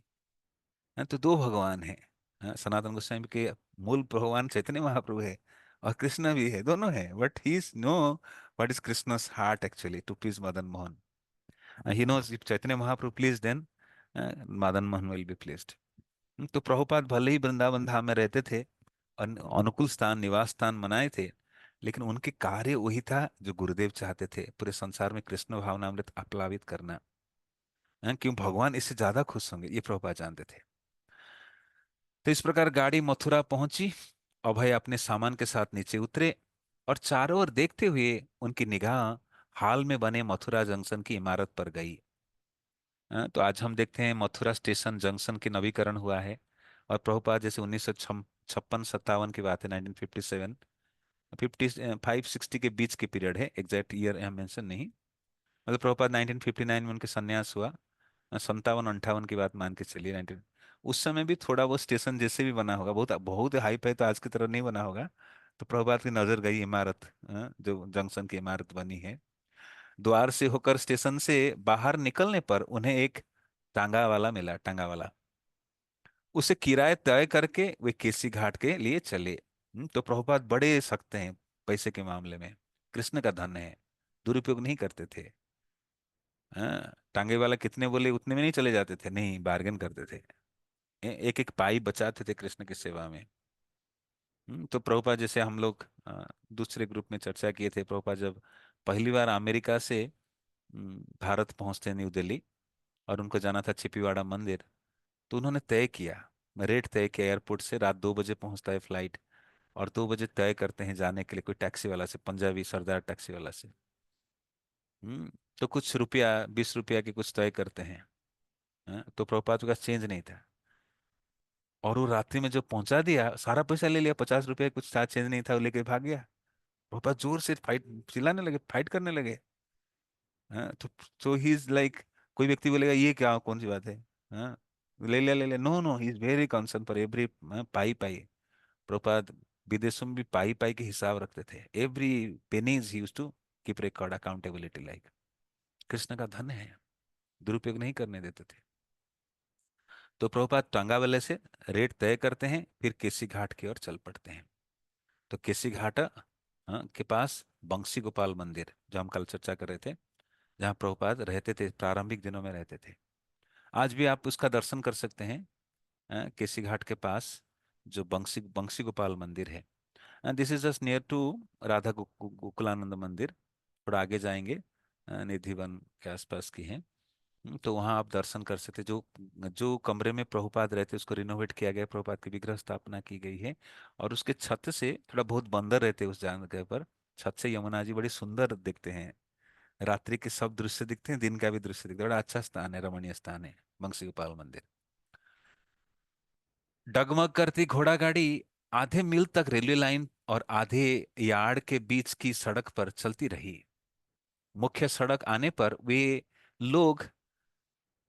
हाँ, तो दो भगवान है। हाँ, सनातन गोस्वामी के मूल भगवान चैतन्य महाप्रभु है, और कृष्ण भी है, दोनों है, but he is know what is Krishna's heart actually to please Madan Mohan. He knows if Chaitanya Mahaprabhu please, then Madan Mohan will be pleased. तो प्रभुपाद भले ही वृंदावन धाम में रहते थे, अनुकूल स्थान निवास स्थान बनाए थे, लेकिन उनके कार्य वही था जो गुरुदेव चाहते थे, पूरे संसार में कृष्ण भावनामृत आप्लावित करना। क्यों भगवान इससे ज्यादा खुश होंगे, ये प्रभुपाद जानते थे। तो इस प्रकार गाड़ी मथुरा पहुंची। अभय अपने सामान के साथ नीचे उतरे, और चारों ओर देखते हुए उनकी निगाह हाल में बने मथुरा जंक्शन की इमारत पर गई। तो आज हम देखते हैं मथुरा स्टेशन जंक्शन की नवीकरण हुआ है। और प्रभुपाद जैसे 1956 57 की बात है, 1957, 55 60 के बीच के पीरियड है, एग्जैक्ट ईयर यहाँ मेंशन नहीं। मतलब प्रभुपाद 1959 में उनके संन्यास हुआ। 57 58 की बात मान के चलिए, 19। उस समय भी थोड़ा वो स्टेशन जैसे भी बना होगा, बहुत बहुत हाइप है, तो आज की तरह नहीं बना होगा। तो प्रभुपाद की नजर गई इमारत, जो जंक्शन की इमारत बनी है। द्वार से होकर स्टेशन से बाहर निकलने पर उन्हें एक टांगा वाला मिला, टांगा वाला। उसे किराए तय करके वे केसी घाट के लिए चले। तो प्रभुपाद बड़े सख्त हैं पैसे के मामले में। कृष्ण का धन है, दुरुपयोग नहीं करते थे। हाँ, टांगे वाला कितने बोले उतने में नहीं चले जाते थे, नहीं, बार्गेन करते थे। एक एक पाई बचाते थे कृष्ण की सेवा में। तो प्रभुपाद जैसे हम लोग दूसरे ग्रुप में चर्चा किए थे, प्रभुपाद जब पहली बार अमेरिका से भारत पहुंचते न्यू दिल्ली, और उनको जाना था चिपीवाड़ा मंदिर, तो उन्होंने तय किया, रेट तय किया, एयरपोर्ट से रात 2 बजे पहुंचता है फ्लाइट, और 2 बजे तय करते हैं जाने के लिए कोई टैक्सी वाला से, पंजाबी सरदार टैक्सी वाला से। हम्म तो कुछ रुपया, 20 रुपया के कुछ तय करते हैं। तो प्रभुपाद के पास चेंज नहीं था, और वो रात्रि में जो पहुंचा दिया, सारा पैसा ले लिया, 50 रुपया कुछ था, चेंज नहीं था, वो लेके भाग गया। पापा जोर से फाइट चिल्लाने लगे, फाइट करने लगे। हाँ, तो ही इज लाइक, कोई व्यक्ति बोलेगा ये क्या, कौन सी बात है। हाँ, ले ले ले ले, no no, he is very concern for every pai pai. Prabhupada विदेशों में भी पाई पाई के हिसाब रखते थे, every pennies he used to keep record, accountability like. Krishna का धन है, दुरुपयोग नहीं करने देते थे। तो प्रभुपाद टांगा वाले से रेट तय करते हैं, फिर केसी घाट की ओर चल पड़ते हैं। तो केसी घाट के पास बंसी गोपाल मंदिर, जो हम कल चर्चा कर रहे थे, जहाँ प्रभुपाद रहते थे, प्रारंभिक दिनों में रहते थे। आज भी आप उसका दर्शन कर सकते हैं, केसी घाट के पास जो बंसी बंसी गोपाल मंदिर है। This is just near to Radha Gokulananda मंदिर। थोड़ा आगे जाएंगे, निधिवन के आसपास की है। तो वहाँ आप दर्शन कर सकते, जो जो कमरे में प्रभुपाद रहते उसको रिनोवेट किया गया, प्रभुपाद की विग्रह स्थापना की गई है। और उसके छत से, थोड़ा बहुत बंदर रहते उस जगह पर, छत से यमुना जी बड़ी सुंदर दिखते हैं। रात्रि के सब दृश्य दिखते हैं, दिन का भी दृश्य दिखता है। बड़ा अच्छा स्थान है, रमणीय स्थान है बंसी गोपाल मंदिर। डगमग करती घोड़ा गाड़ी आधे मील तक रेलवे लाइन और आधे यार्ड के बीच की सड़क पर चलती रही। मुख्य सड़क आने पर वे लोग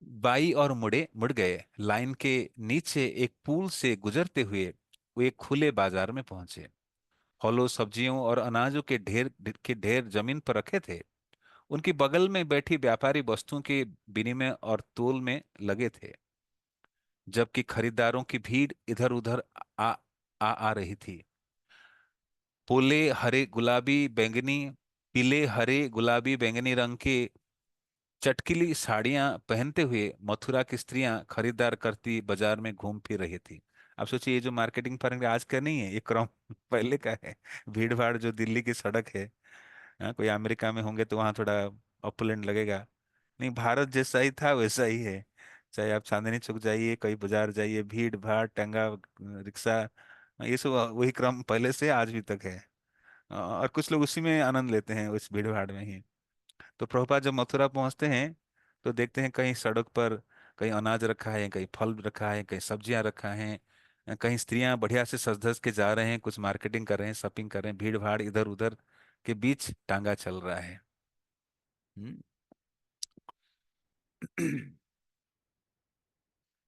बाई और मुड़ गए। लाइन के नीचे एक पुल से गुजरते हुए वे खुले बाजार में पहुंचे। फलों, सब्जियों और अनाजों के ढेर जमीन पर रखे थे। उनकी बगल में बैठी व्यापारी वस्तुओं के विनिमय और तोल में लगे थे, जबकि खरीदारों की भीड़ इधर उधर आ आ रही थी। पोले हरे गुलाबी बैंगनी पीले हरे गुलाबी बैंगनी रंग के चटकीली साड़ियां पहनते हुए मथुरा की स्त्रियां खरीदार करती बाजार में घूम फिर रही थी। अब सोचिए, ये जो मार्केटिंग फर्म आज का नहीं है, ये क्रम पहले का है। भीड़ भाड़ जो दिल्ली की सड़क है, हाँ, कोई अमेरिका में होंगे तो वहाँ थोड़ा ऑपुलेंट लगेगा। नहीं, भारत जैसा ही था वैसा ही है। चाहे आप चांदनी चौक जाइए, कहीं बाजार जाइए, भीड़ भाड़, टंगा रिक्शा, ये सब वही क्रम पहले से आज भी तक है। और कुछ लोग उसी में आनंद लेते हैं, उस भीड़ भाड़ में ही। तो प्रभुपाद जब मथुरा पहुंचते हैं, तो देखते हैं कहीं सड़क पर, कहीं अनाज रखा है, कहीं फल रखा है, कहीं सब्जियां रखा है, कहीं स्त्रियां बढ़िया से सज धज के जा रहे हैं, कुछ मार्केटिंग कर रहे हैं, शॉपिंग कर रहे हैं। भीड़ भाड़ इधर उधर के बीच टांगा चल रहा है। हम्म।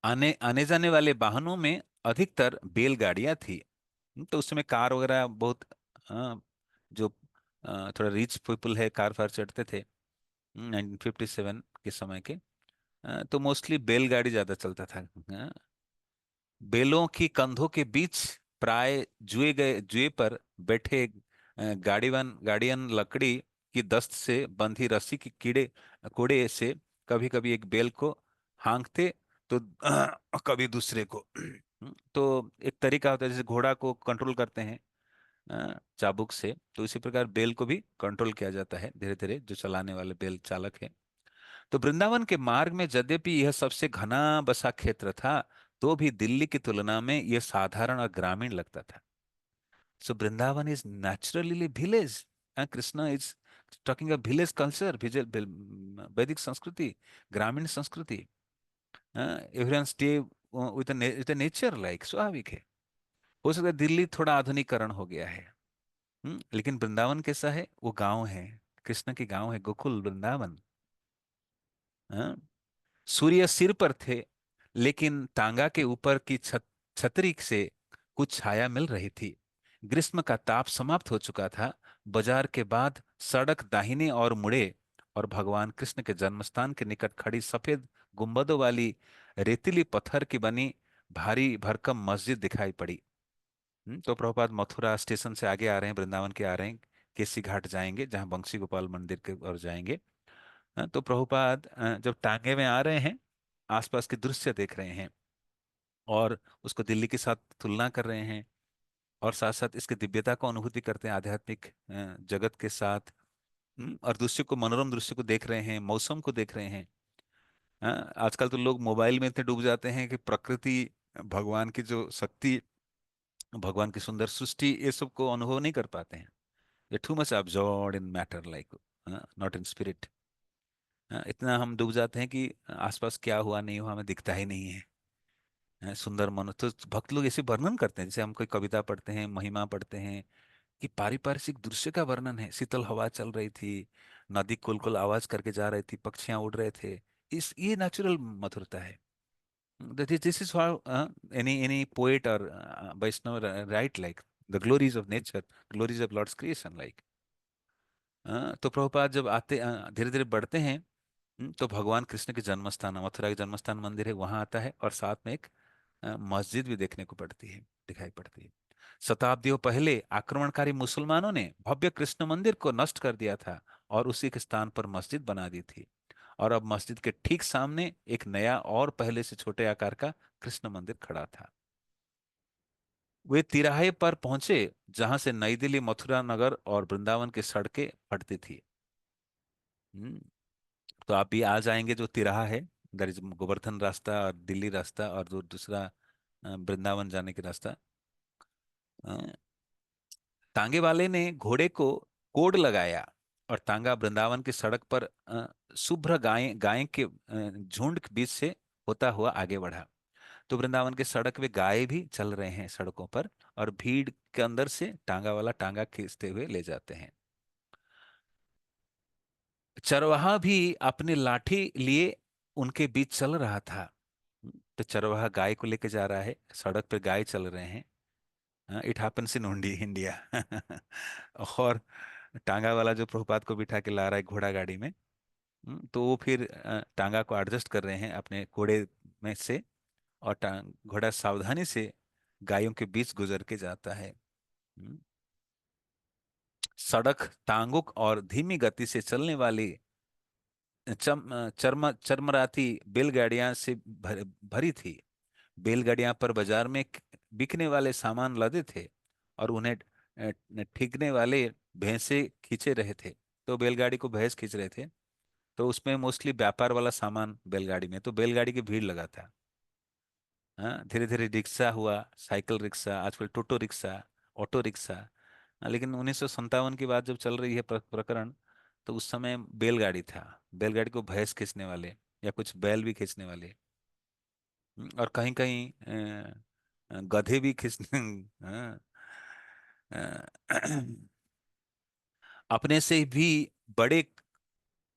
आने आने जाने वाले वाहनों में अधिकतर बैलगाड़ियां थी। तो उस समय कार वगैरह बहुत, अ, जो थोड़ा रिच पीपल है, कार फार चढ़ते थे 1957 के समय के। तो मोस्टली बैलगाड़ी ज्यादा चलता था। बैलों की कंधों के बीच प्राय जुए पर बैठे गाड़ियन लकड़ी की दस्त से बंधी रस्सी की कीड़े कोड़े से कभी कभी एक बैल को हाँकते, तो कभी दूसरे को। तो एक तरीका होता है, जैसे घोड़ा को कंट्रोल करते हैं चाबुक से, तो इसी प्रकार बैल को भी कंट्रोल किया जाता है धीरे धीरे, जो चलाने वाले बैल चालक है। तो वृंदावन के मार्ग में यद्यपि यह सबसे घना बसा क्षेत्र था, तो भी दिल्ली की तुलना में यह साधारण और ग्रामीण लगता था। So Vrindavan is naturally village. Krishna is talking a village culture, वैदिक संस्कृति, ग्रामीण संस्कृति। Everyone stay with nature, like स्वाभाविक है। हो सकता है दिल्ली थोड़ा आधुनिकरण हो गया है। लेकिन वृंदावन कैसा है, वो गांव है, कृष्ण के गांव है, गोकुल वृंदावन। हाँ? सूर्य सिर पर थे, लेकिन टांगा के ऊपर की छतरी से कुछ छाया मिल रही थी। ग्रीष्म का ताप समाप्त हो चुका था। बाजार के बाद सड़क दाहिने और मुड़े, और भगवान कृष्ण के जन्मस्थान के निकट खड़ी सफेद गुंबदों वाली रेतीली पत्थर की बनी भारी भरकम मस्जिद दिखाई पड़ी। तो प्रभुपाद मथुरा स्टेशन से आगे आ रहे हैं, वृंदावन के आ रहे हैं, केसी घाट जाएंगे जहाँ बंसी गोपाल मंदिर के ओर जाएंगे। तो प्रभुपाद जब टांगे में आ रहे हैं, आसपास के दृश्य देख रहे हैं और उसको दिल्ली के साथ तुलना कर रहे हैं, और साथ साथ इसकी दिव्यता को अनुभूति करते हैं आध्यात्मिक जगत के साथ। और दृश्य को, मनोरम दृश्य को देख रहे हैं, मौसम को देख रहे हैं। आजकल तो लोग मोबाइल में इतने डूब जाते हैं कि प्रकृति, भगवान की जो शक्ति, भगवान की सुंदर सृष्टि, ये सब को अनुभव नहीं कर पाते हैं। ये too much absorbed in matter, like not in spirit. इतना हम डूब जाते हैं कि आसपास क्या हुआ नहीं हुआ हमें दिखता ही नहीं है। सुंदर मन, तो भक्त लोग ऐसे वर्णन करते हैं, जैसे हम कोई कविता पढ़ते हैं, महिमा पढ़ते हैं, कि पारिपार्श्विक दृश्य का वर्णन है, शीतल हवा चल रही थी, नदी कुल कुल आवाज करके जा रही थी, पक्षियां उड़ रहे थे। इस ये नेचुरल मधुरता है। This is how any poet or Vaishnava write, like the glories of nature, glories of Lord's creation, like। तो प्रभुपाद जब आते, धीरे धीरे बढ़ते हैं, तो भगवान कृष्ण के जन्म स्थान, मथुरा के जन्म स्थान मंदिर है, वहां आता है, और साथ में एक मस्जिद भी देखने को पड़ती है, दिखाई पड़ती है। शताब्दियों पहले आक्रमणकारी मुसलमानों ने भव्य कृष्ण मंदिर को नष्ट कर दिया था और उसी के स्थान पर मस्जिद बना दी थी। और अब मस्जिद के ठीक सामने एक नया और पहले से छोटे आकार का कृष्ण मंदिर खड़ा था। वे तिराहे पर पहुंचे जहां से नई दिल्ली, मथुरा नगर और वृंदावन की सड़कें पड़ती थी। हम्म, तो आप भी आ जाएंगे, जो तिराहा है, दर इज गोवर्धन रास्ता और दिल्ली रास्ता, और जो दूसरा वृंदावन जाने के रास्ता। अ, तांगे वाले ने घोड़े को कोड लगाया और तांगा वृंदावन की सड़क पर शुभ्र गाय गाय के झुंड के बीच से होता हुआ आगे बढ़ा। तो वृंदावन की सड़क पे गाय भी चल रहे हैं सड़कों पर, और भीड़ के अंदर से टांगा वाला टांगा खींचते हुए ले जाते हैं। चरवाहा भी अपनी लाठी लिए उनके बीच चल रहा था। तो चरवाहा गाय को लेके जा रहा है, सड़क पे गाय चल रहे हैं। It happens in India. और टांगा वाला जो प्रभुपाद को बिठा के ला रहा है घोड़ा गाड़ी में, तो वो फिर टांगा को एडजस्ट कर रहे हैं अपने घोड़े में से, और घोड़ा सावधानी से गायों के बीच गुजर के जाता है। हम्म, सड़क तांगुक और धीमी गति से चलने वाली चरमराती बैलगाड़ियां से भरी थी। बैलगाड़ियां पर बाजार में बिकने वाले सामान लदे थे, और उन्हें ठीकने वाले भैंसे खींचे रहे थे। तो बैलगाड़ी को भैंस खींच रहे थे, तो उसमें मोस्टली व्यापार वाला सामान बैलगाड़ी में, तो बैलगाड़ी की भीड़ लगा था। हाँ, धीरे धीरे रिक्शा हुआ, साइकिल रिक्शा, आजकल टोटो रिक्शा, ऑटो रिक्शा। लेकिन 1957 की बात जब चल रही है प्रकरण, तो उस समय बैलगाड़ी था, बैलगाड़ी को भैंस खींचने वाले या कुछ बैल भी खींचने वाले। और कहीं कहीं गधे भी खींचने। हाँ, अ, अपने से भी बड़े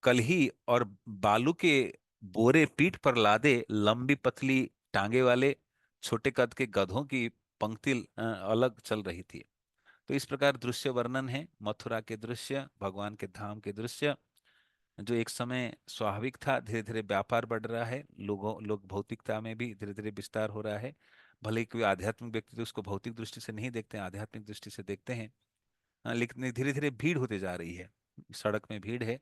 कलही और बालू के बोरे पीठ पर लादे लंबी पतली टांगे वाले छोटे कद के गधों की पंक्ति अलग चल रही थी। तो इस प्रकार दृश्य वर्णन है, मथुरा के दृश्य, भगवान के धाम के दृश्य, जो एक समय स्वाभाविक था, धीरे धीरे व्यापार बढ़ रहा है, लोग भौतिकता में भी धीरे धीरे विस्तार हो रहा है। भले ही कोई आध्यात्मिक व्यक्ति तो उसको भौतिक दृष्टि से नहीं देखते हैं, आध्यात्मिक दृष्टि से देखते हैं। लेकिन धीरे धीरे भीड़ होते जा रही है, सड़क में भीड़ है,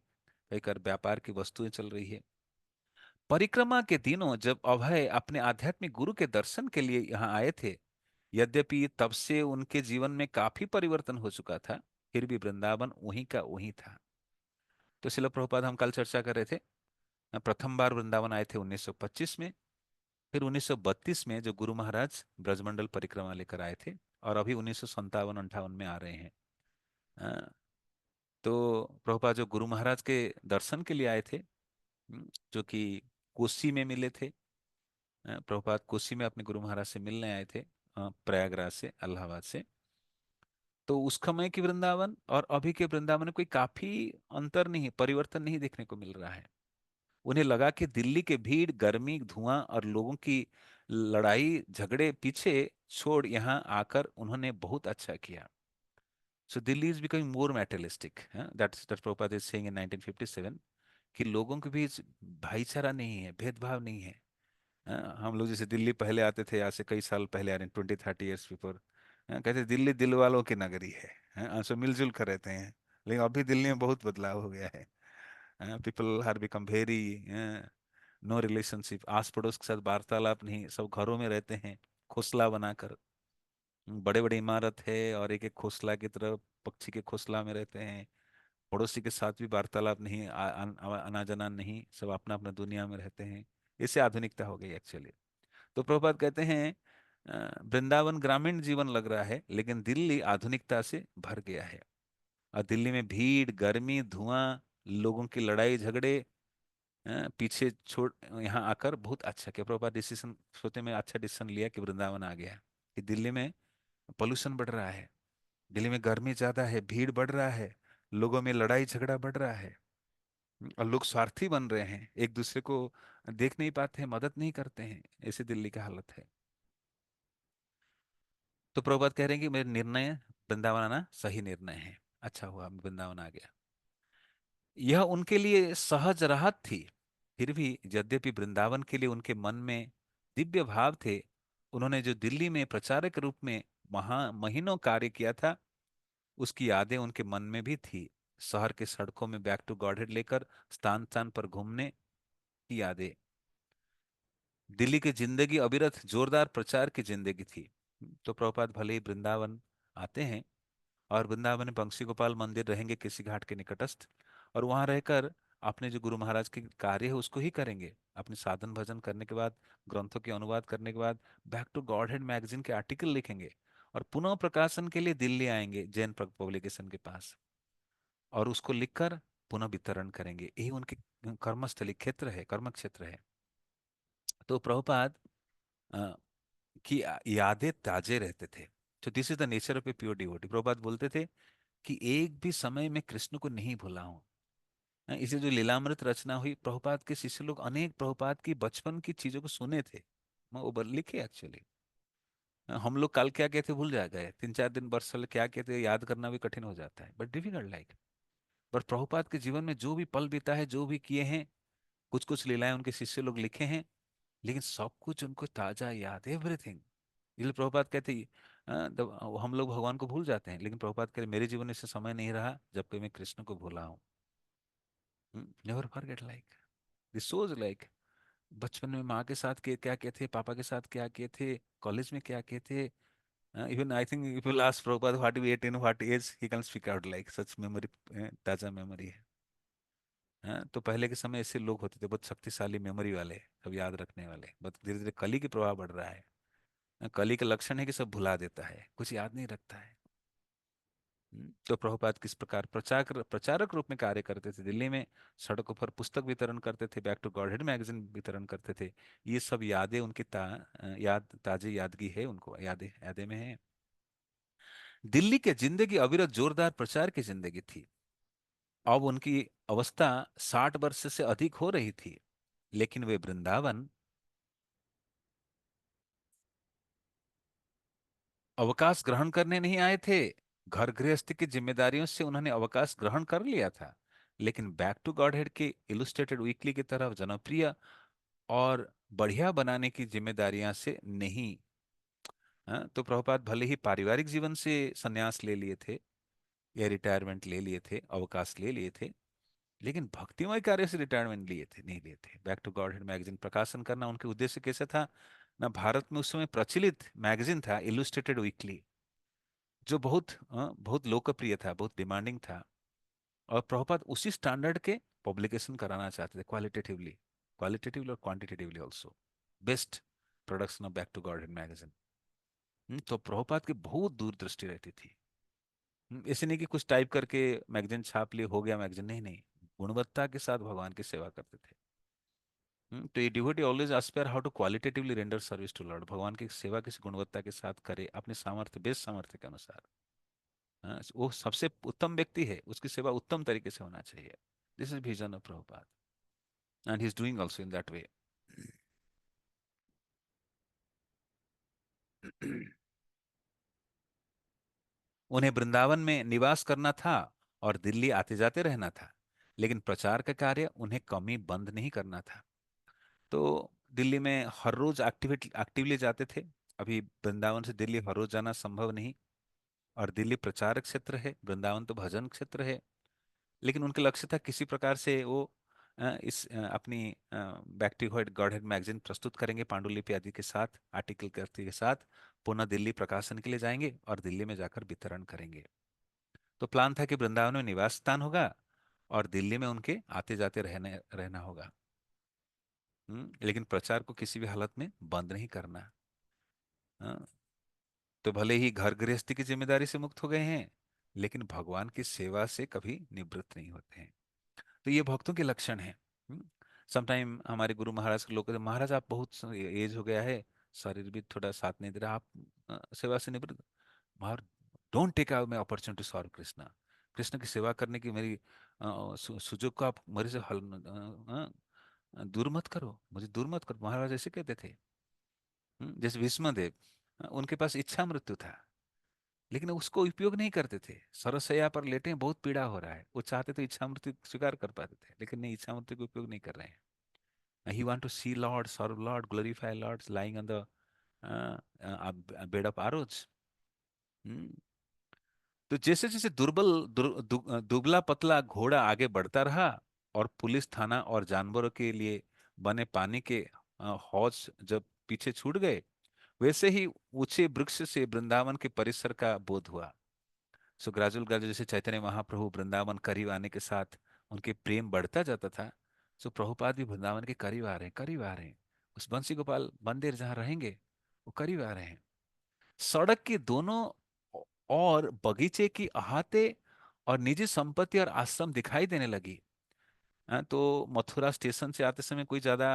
कई कर व्यापार की वस्तुएं चल रही है। परिक्रमा के दिनों जब अभय अपने आध्यात्मिक गुरु के दर्शन के लिए यहाँ आए थे, यद्यपि तब से उनके जीवन में काफी परिवर्तन हो चुका था, फिर भी वृंदावन वहीं का वहीं था। तो शिल प्रभुपाद, हम कल चर्चा कर रहे थे, प्रथम बार वृंदावन आए थे 1925 में, फिर 1932 में जो गुरु महाराज ब्रजमंडल परिक्रमा लेकर आए थे, और अभी 1957-58 में आ रहे हैं। अ, तो प्रभुपाद जो गुरु महाराज के दर्शन के लिए आए थे, जो कि कोसी में मिले थे। प्रभुपाद कोसी में अपने गुरु महाराज से मिलने आए थे, प्रयागराज से, इलाहाबाद से। तो उस समय की वृंदावन और अभी के वृंदावन में कोई काफी अंतर नहीं, परिवर्तन नहीं देखने को मिल रहा है। उन्हें लगा कि दिल्ली के भीड़, गर्मी, धुआं और लोगों की लड़ाई झगड़े पीछे छोड़ यहाँ आकर उन्होंने बहुत अच्छा किया। So Delhi is becoming more materialistic. That's Prabhupada is saying in 1957, कि लोगों के बीच भाईचारा नहीं है, भेदभाव नहीं है। हम लोग जैसे दिल्ली पहले आते थे, आज से कई साल पहले आ रहे हैं, 20-30 ईयर्स बिफोर, कहते दिल्ली दिल वालों की नगरी है, सब मिलजुल कर रहते हैं। लेकिन अभी दिल्ली में बहुत बदलाव हो गया है। People are become very, no relationship, आस पड़ोस के साथ वार्तालाप नहीं, सब घरों में रहते हैं घोंसला बनाकर। बड़े बड़े इमारत है और एक एक घोंसला की तरह पक्षी के घोंसला में रहते हैं। पड़ोसी के साथ भी वार्तालाप नहीं, आना जाना नहीं, सब अपना अपना दुनिया में रहते हैं। इससे आधुनिकता हो गई एक्चुअली। तो प्रभुपाद कहते हैं वृंदावन ग्रामीण जीवन लग रहा है, लेकिन दिल्ली आधुनिकता से भर गया है। और दिल्ली में भीड़, गर्मी, धुआं, लोगों की लड़ाई झगड़े पीछे छोड़ यहाँ आकर बहुत अच्छा किया प्रभुपाद। डिसीजन सोते में अच्छा डिसीजन लिया कि वृंदावन आ गया। कि दिल्ली में पोल्यूशन बढ़ रहा है, दिल्ली में गर्मी ज्यादा है, भीड़ बढ़ रहा है, लोगों में लड़ाई झगड़ा बढ़ रहा है, और लोग स्वार्थी बन रहे हैं, एक दूसरे को देख नहीं पाते हैं, मदद नहीं करते हैं। ऐसी दिल्ली की हालत है। तो प्रभुपाद कह रहे हैं कि मेरे निर्णय, वृंदावन आना सही निर्णय है, अच्छा हुआ मैं वृंदावन आ गया। यह उनके लिए सहज राहत थी। फिर भी यद्यपि वृंदावन के लिए उनके मन में दिव्य भाव थे, उन्होंने जो दिल्ली में प्रचारक रूप में महीनों कार्य किया था, उसकी यादें उनके मन में भी थी। शहर के सड़कों में बैक टू गॉडहेड लेकर स्थान स्थान पर घूमने की यादें। दिल्ली की जिंदगी अविरत जोरदार प्रचार की जिंदगी थी। तो प्रभुपाद भले ही वृंदावन आते हैं, और वृंदावन में बंसी गोपाल मंदिर रहेंगे किसी घाट के निकटस्थ, और वहां रहकर अपने जो गुरु महाराज के कार्य है उसको ही करेंगे। अपने साधन भजन करने के बाद, ग्रंथों के अनुवाद करने के बाद, बैक टू गॉडहेड मैगजीन के आर्टिकल लिखेंगे, और पुनः प्रकाशन के लिए दिल्ली आएंगे जैन पब्लिकेशन के पास, और उसको लिखकर पुनः वितरण करेंगे। यही उनकी कर्मस्थली क्षेत्र है, कर्म क्षेत्र है। तो प्रभुपाद अ, की यादें ताजे रहते थे। तो this is the nature of a pure devotee. Prabhupada बोलते थे कि एक भी समय में कृष्ण को नहीं भूला हूं। इसे जो लीलामृत रचना हुई, प्रभुपाद के शिष्य लोग अनेक प्रभुपाद की बचपन की चीजों को सुने थे, मैं वो लिखे एक्चुअली। हम लोग कल क्या कहते भूल जा गए, 3-4 दिन वर्ष पहले क्या कहते याद करना भी कठिन हो जाता है, बट डिफिकल्ट लाइक। पर प्रभुपाद के जीवन में जो भी पल बीता है, जो भी किए हैं, कुछ कुछ लीलाएं उनके शिष्य लोग लिखे हैं, लेकिन सब कुछ उनको ताजा याद है, एवरीथिंग। इसलिए प्रभुपाद कहते हैं, हम लोग भगवान को भूल जाते हैं, लेकिन प्रभुपाद कहते हैं, मेरे जीवन में ऐसा समय नहीं रहा जबकि मैं कृष्ण को भूला हूँ। Never forget like, this shows like बचपन में माँ के साथ के क्या किए थे, पापा के साथ क्या किए थे, कॉलेज में क्या किए थे। Even I think if you ask Prabhupada what you ate in what age, he can speak out like such memory, ताजा मेमोरी है। तो पहले के समय ऐसे लोग होते थे बहुत शक्तिशाली मेमोरी वाले, सब याद रखने वाले। बट धीरे धीरे कली की प्रभाव बढ़ रहा है। कली का लक्षण है कि सब भुला देता है, कुछ याद नहीं रखता है। तो प्रभुपाद किस प्रकार प्रचारक प्रचारक रूप में कार्य करते थे दिल्ली में, सड़कों पर पुस्तक वितरण करते थे, बैक टू गॉडहेड मैगजीन वितरण करते थे। ये सब यादें उनकी ताजी यादगी है, उनको यादें यादें में है। दिल्ली के जिंदगी अविरत जोरदार प्रचार की जिंदगी थी। अब उनकी अवस्था 60 वर्ष से अधिक हो रही थी, लेकिन वे वृंदावन अवकाश ग्रहण करने नहीं आए थे। घर गृहस्थी की जिम्मेदारियों से उन्होंने अवकाश ग्रहण कर लिया था, लेकिन बैक टू गॉडहेड के इलुस्ट्रेटेड वीकली की तरफ जनप्रिय और बढ़िया बनाने की जिम्मेदारियां से नहीं। तो प्रभुपाद भले ही पारिवारिक जीवन से संन्यास ले लिए थे, या रिटायरमेंट ले लिए थे, अवकाश ले लिए थे, लेकिन भक्तिमय कार्य से रिटायरमेंट लिए थे नहीं लिए थे। बैक टू गॉडहेड मैगजीन प्रकाशन करना उनके उद्देश्य कैसे था ना, भारत में उस समय प्रचलित मैगजीन था इलुस्ट्रेटेड वीकली, जो बहुत लोकप्रिय था, बहुत डिमांडिंग था। और प्रभुपाद उसी स्टैंडर्ड के पब्लिकेशन कराना चाहते थे, क्वालिटेटिवली, क्वालिटेटिवली और quantitatively also, best production of Back to Godhead magazine. तो प्रभुपाद की बहुत दूरदृष्टि रहती थी। ऐसे नहीं कि कुछ टाइप करके मैगजीन छाप लिए हो गया मैगजीन, नहीं नहीं, गुणवत्ता के साथ भगवान की सेवा करते थे। तो ये devotee always aspire how to qualitatively render service to lord, भगवान की सेवा किसी गुणवत्ता के साथ करे, अपने सामर्थ्य, बेस्ट सामर्थ्य के अनुसार। वो सबसे उत्तम व्यक्ति है, उसकी सेवा उत्तम तरीके से होना चाहिए। This is vision of Prabhupada, and he is doing also in that way. उन्हें वृंदावन में निवास करना था और दिल्ली आते जाते रहना था, लेकिन प्रचार का कार्य उन्हें कमी बंद नहीं करना था। तो दिल्ली में हर रोज एक्टिवली जाते थे। अभी वृंदावन से दिल्ली हर रोज जाना संभव नहीं, और दिल्ली प्रचार क्षेत्र है, वृंदावन तो भजन क्षेत्र है। लेकिन उनका लक्ष्य था किसी प्रकार से वो अपनी बैक्टीहोइड गॉडहेड मैगजीन प्रस्तुत करेंगे पांडुलिपि आदि के साथ, आर्टिकल करते के साथ, पुनः दिल्ली प्रकाशन के लिए जाएंगे और दिल्ली में जाकर वितरण करेंगे। तो प्लान था कि वृंदावन में निवास स्थान होगा और दिल्ली में उनके आते जाते रहने रहना होगा। लेकिन प्रचार को किसी भी हालत में बंद नहीं करना। हाँ, तो भले ही घर गृहस्थी की जिम्मेदारी से मुक्त हो गए हैं, लेकिन भगवान की सेवा से कभी निवृत्त नहीं होते हैं। तो ये भक्तों के लक्षण हैं। समटाइम हमारे गुरु महाराज के लोग कहते हैं, महाराज आप बहुत एज हो गया है, शरीर भी थोड़ा साथ नहीं दे रहा, आप सेवा से निवृत्त। Maharaj, don't take out my opportunity to serve Krishna. Krishna की सेवा करने की मेरी सुजोग को आप मेरे से दूर मत करो, मुझे दूर मत करो, महाराज ऐसे कहते थे। जैसे भीष्मदेव, उनके पास इच्छा मृत्यु था, लेकिन उसको उपयोग नहीं करते थे। सरसैया पर लेटे हैं, बहुत पीड़ा हो रहा है, वो चाहते तो इच्छा मृत्यु स्वीकार कर पाते थे, लेकिन नहीं, इच्छा मृत्यु का उपयोग नहीं कर रहे हैं। He want to see lord, serve lord, glorify lord lying on the bed of arrows. तो जैसे जैसे दुबला पतला घोड़ा आगे बढ़ता रहा, और पुलिस थाना और जानवरों के लिए बने पानी के हौज जब पीछे छूट गए, वैसे ही ऊंचे वृक्ष से वृंदावन के परिसर का बोध हुआ। सो ग्रेजुअल ग्रेजुअल जैसे चैतन्य महाप्रभु वृंदावन करीब आने के साथ उनके प्रेम बढ़ता जाता था, सो प्रभुपाद भी वृंदावन के करीब आ रहे हैं, करीब आ रहे हैं। उस बंसी गोपाल मंदिर जहाँ रहेंगे, वो करीब आ रहे हैं। सड़क के दोनों और बगीचे की अहाते और निजी संपत्ति और आश्रम दिखाई देने लगी। तो मथुरा स्टेशन से आते समय कोई ज्यादा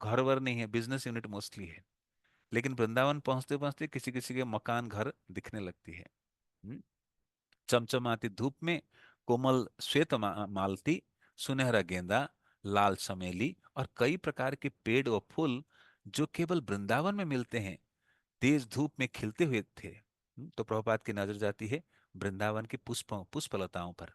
घर वर नहीं है, बिजनेस यूनिट मोस्टली है। लेकिन वृंदावन पहुंचते पहुंचते किसी किसी के मकान घर दिखने लगती है। हम्म, चमचमाती धूप में कोमल श्वेत मालती, सुनहरा गेंदा, लाल चमेली और कई प्रकार के पेड़ और फूल जो केवल वृंदावन में मिलते हैं, तेज धूप में खिलते हुए थे। तो प्रभुपाद की नजर जाती है वृंदावन की पुष्पलताओं पर।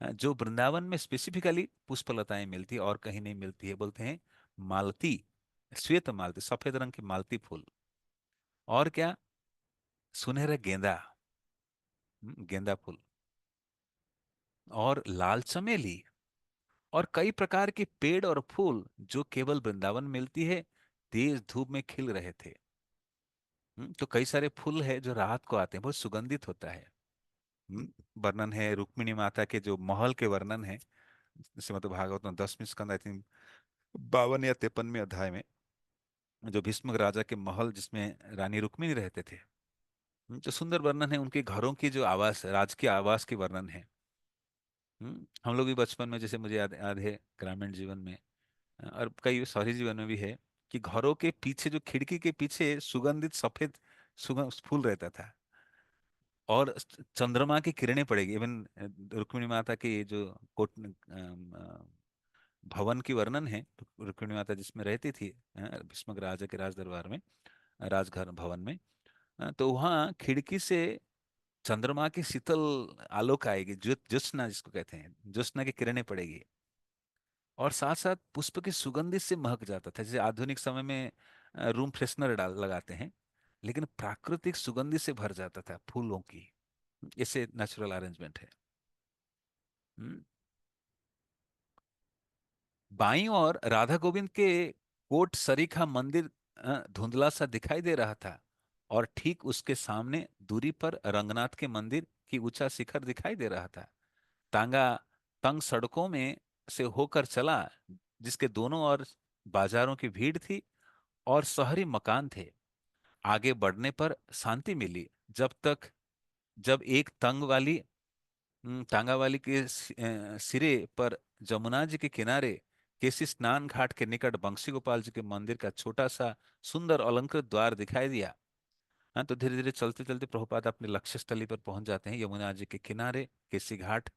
जो वृंदावन में स्पेसिफिकली पुष्पलताएं मिलती है और कहीं नहीं मिलती है, बोलते हैं मालती, श्वेत मालती, सफेद रंग की मालती फूल। और क्या, सुनहरा गेंदा, गेंदा फूल, और लाल चमेली, और कई प्रकार के पेड़ और फूल जो केवल वृंदावन में मिलती है, तेज धूप में खिल रहे थे। तो कई सारे फूल है जो रात को आते हैं, बहुत सुगंधित होता है। वर्णन है रुक्मिणी माता के, जो महल के वर्णन है, जैसे मतलब भागवत में 10वीं स्कंद, आई थिंक 52 या 53वें अध्याय में, जो भीष्म राजा के महल जिसमें रानी रुक्मिणी रहते थे, जो सुंदर वर्णन है उनके घरों की, जो आवास, राजकीय आवास की वर्णन है। हम लोग भी बचपन में, जैसे मुझे याद है ग्रामीण जीवन में, और कई शहरी जीवन में भी है, कि घरों के पीछे, जो खिड़की के पीछे सुगंधित सफेद सुगंध फूल रहता था, और चंद्रमा की किरणें पड़ेगी। इवन रुक्मिणी माता की जो कोट भवन की वर्णन है, रुक्मिणी माता जिसमें रहती थी भीष्मक राजा के राज दरबार में, राजघर भवन में, तो वहाँ खिड़की से चंद्रमा की शीतल आलोक आएगी, ज्योत्सना जिसको कहते हैं, ज्योत्सना की किरणें पड़ेगी, और साथ साथ पुष्प की सुगंधि से महक जाता था। जैसे आधुनिक समय में रूम फ्रेशनर डाल लगाते हैं, लेकिन प्राकृतिक सुगंधि से भर जाता था फूलों की। ऐसे नेचुरल अरेंजमेंट है। हम्म। बाईं ओर राधा गोविंद के कोट सरीखा मंदिर धुंधला सा दिखाई दे रहा था, और ठीक उसके सामने दूरी पर रंगनाथ के मंदिर की ऊंचा शिखर दिखाई दे रहा था। तांगा तंग सड़कों में से होकर चला, जिसके दोनों ओर बाजारों की भीड़ थी और शहरी मकान थे। आगे बढ़ने पर शांति मिली, जब तक जब एक तांगा वाली के सिरे पर जमुना जी के किनारे केसी स्नान घाट के निकट बंशी गोपाल जी के मंदिर का छोटा सा सुंदर अलंकृत द्वार दिखाई दिया। हाँ, तो धीरे धीरे चलते चलते प्रभुपाद अपने लक्ष्य स्थली पर पहुंच जाते हैं, यमुना जी के किनारे केसी घाट,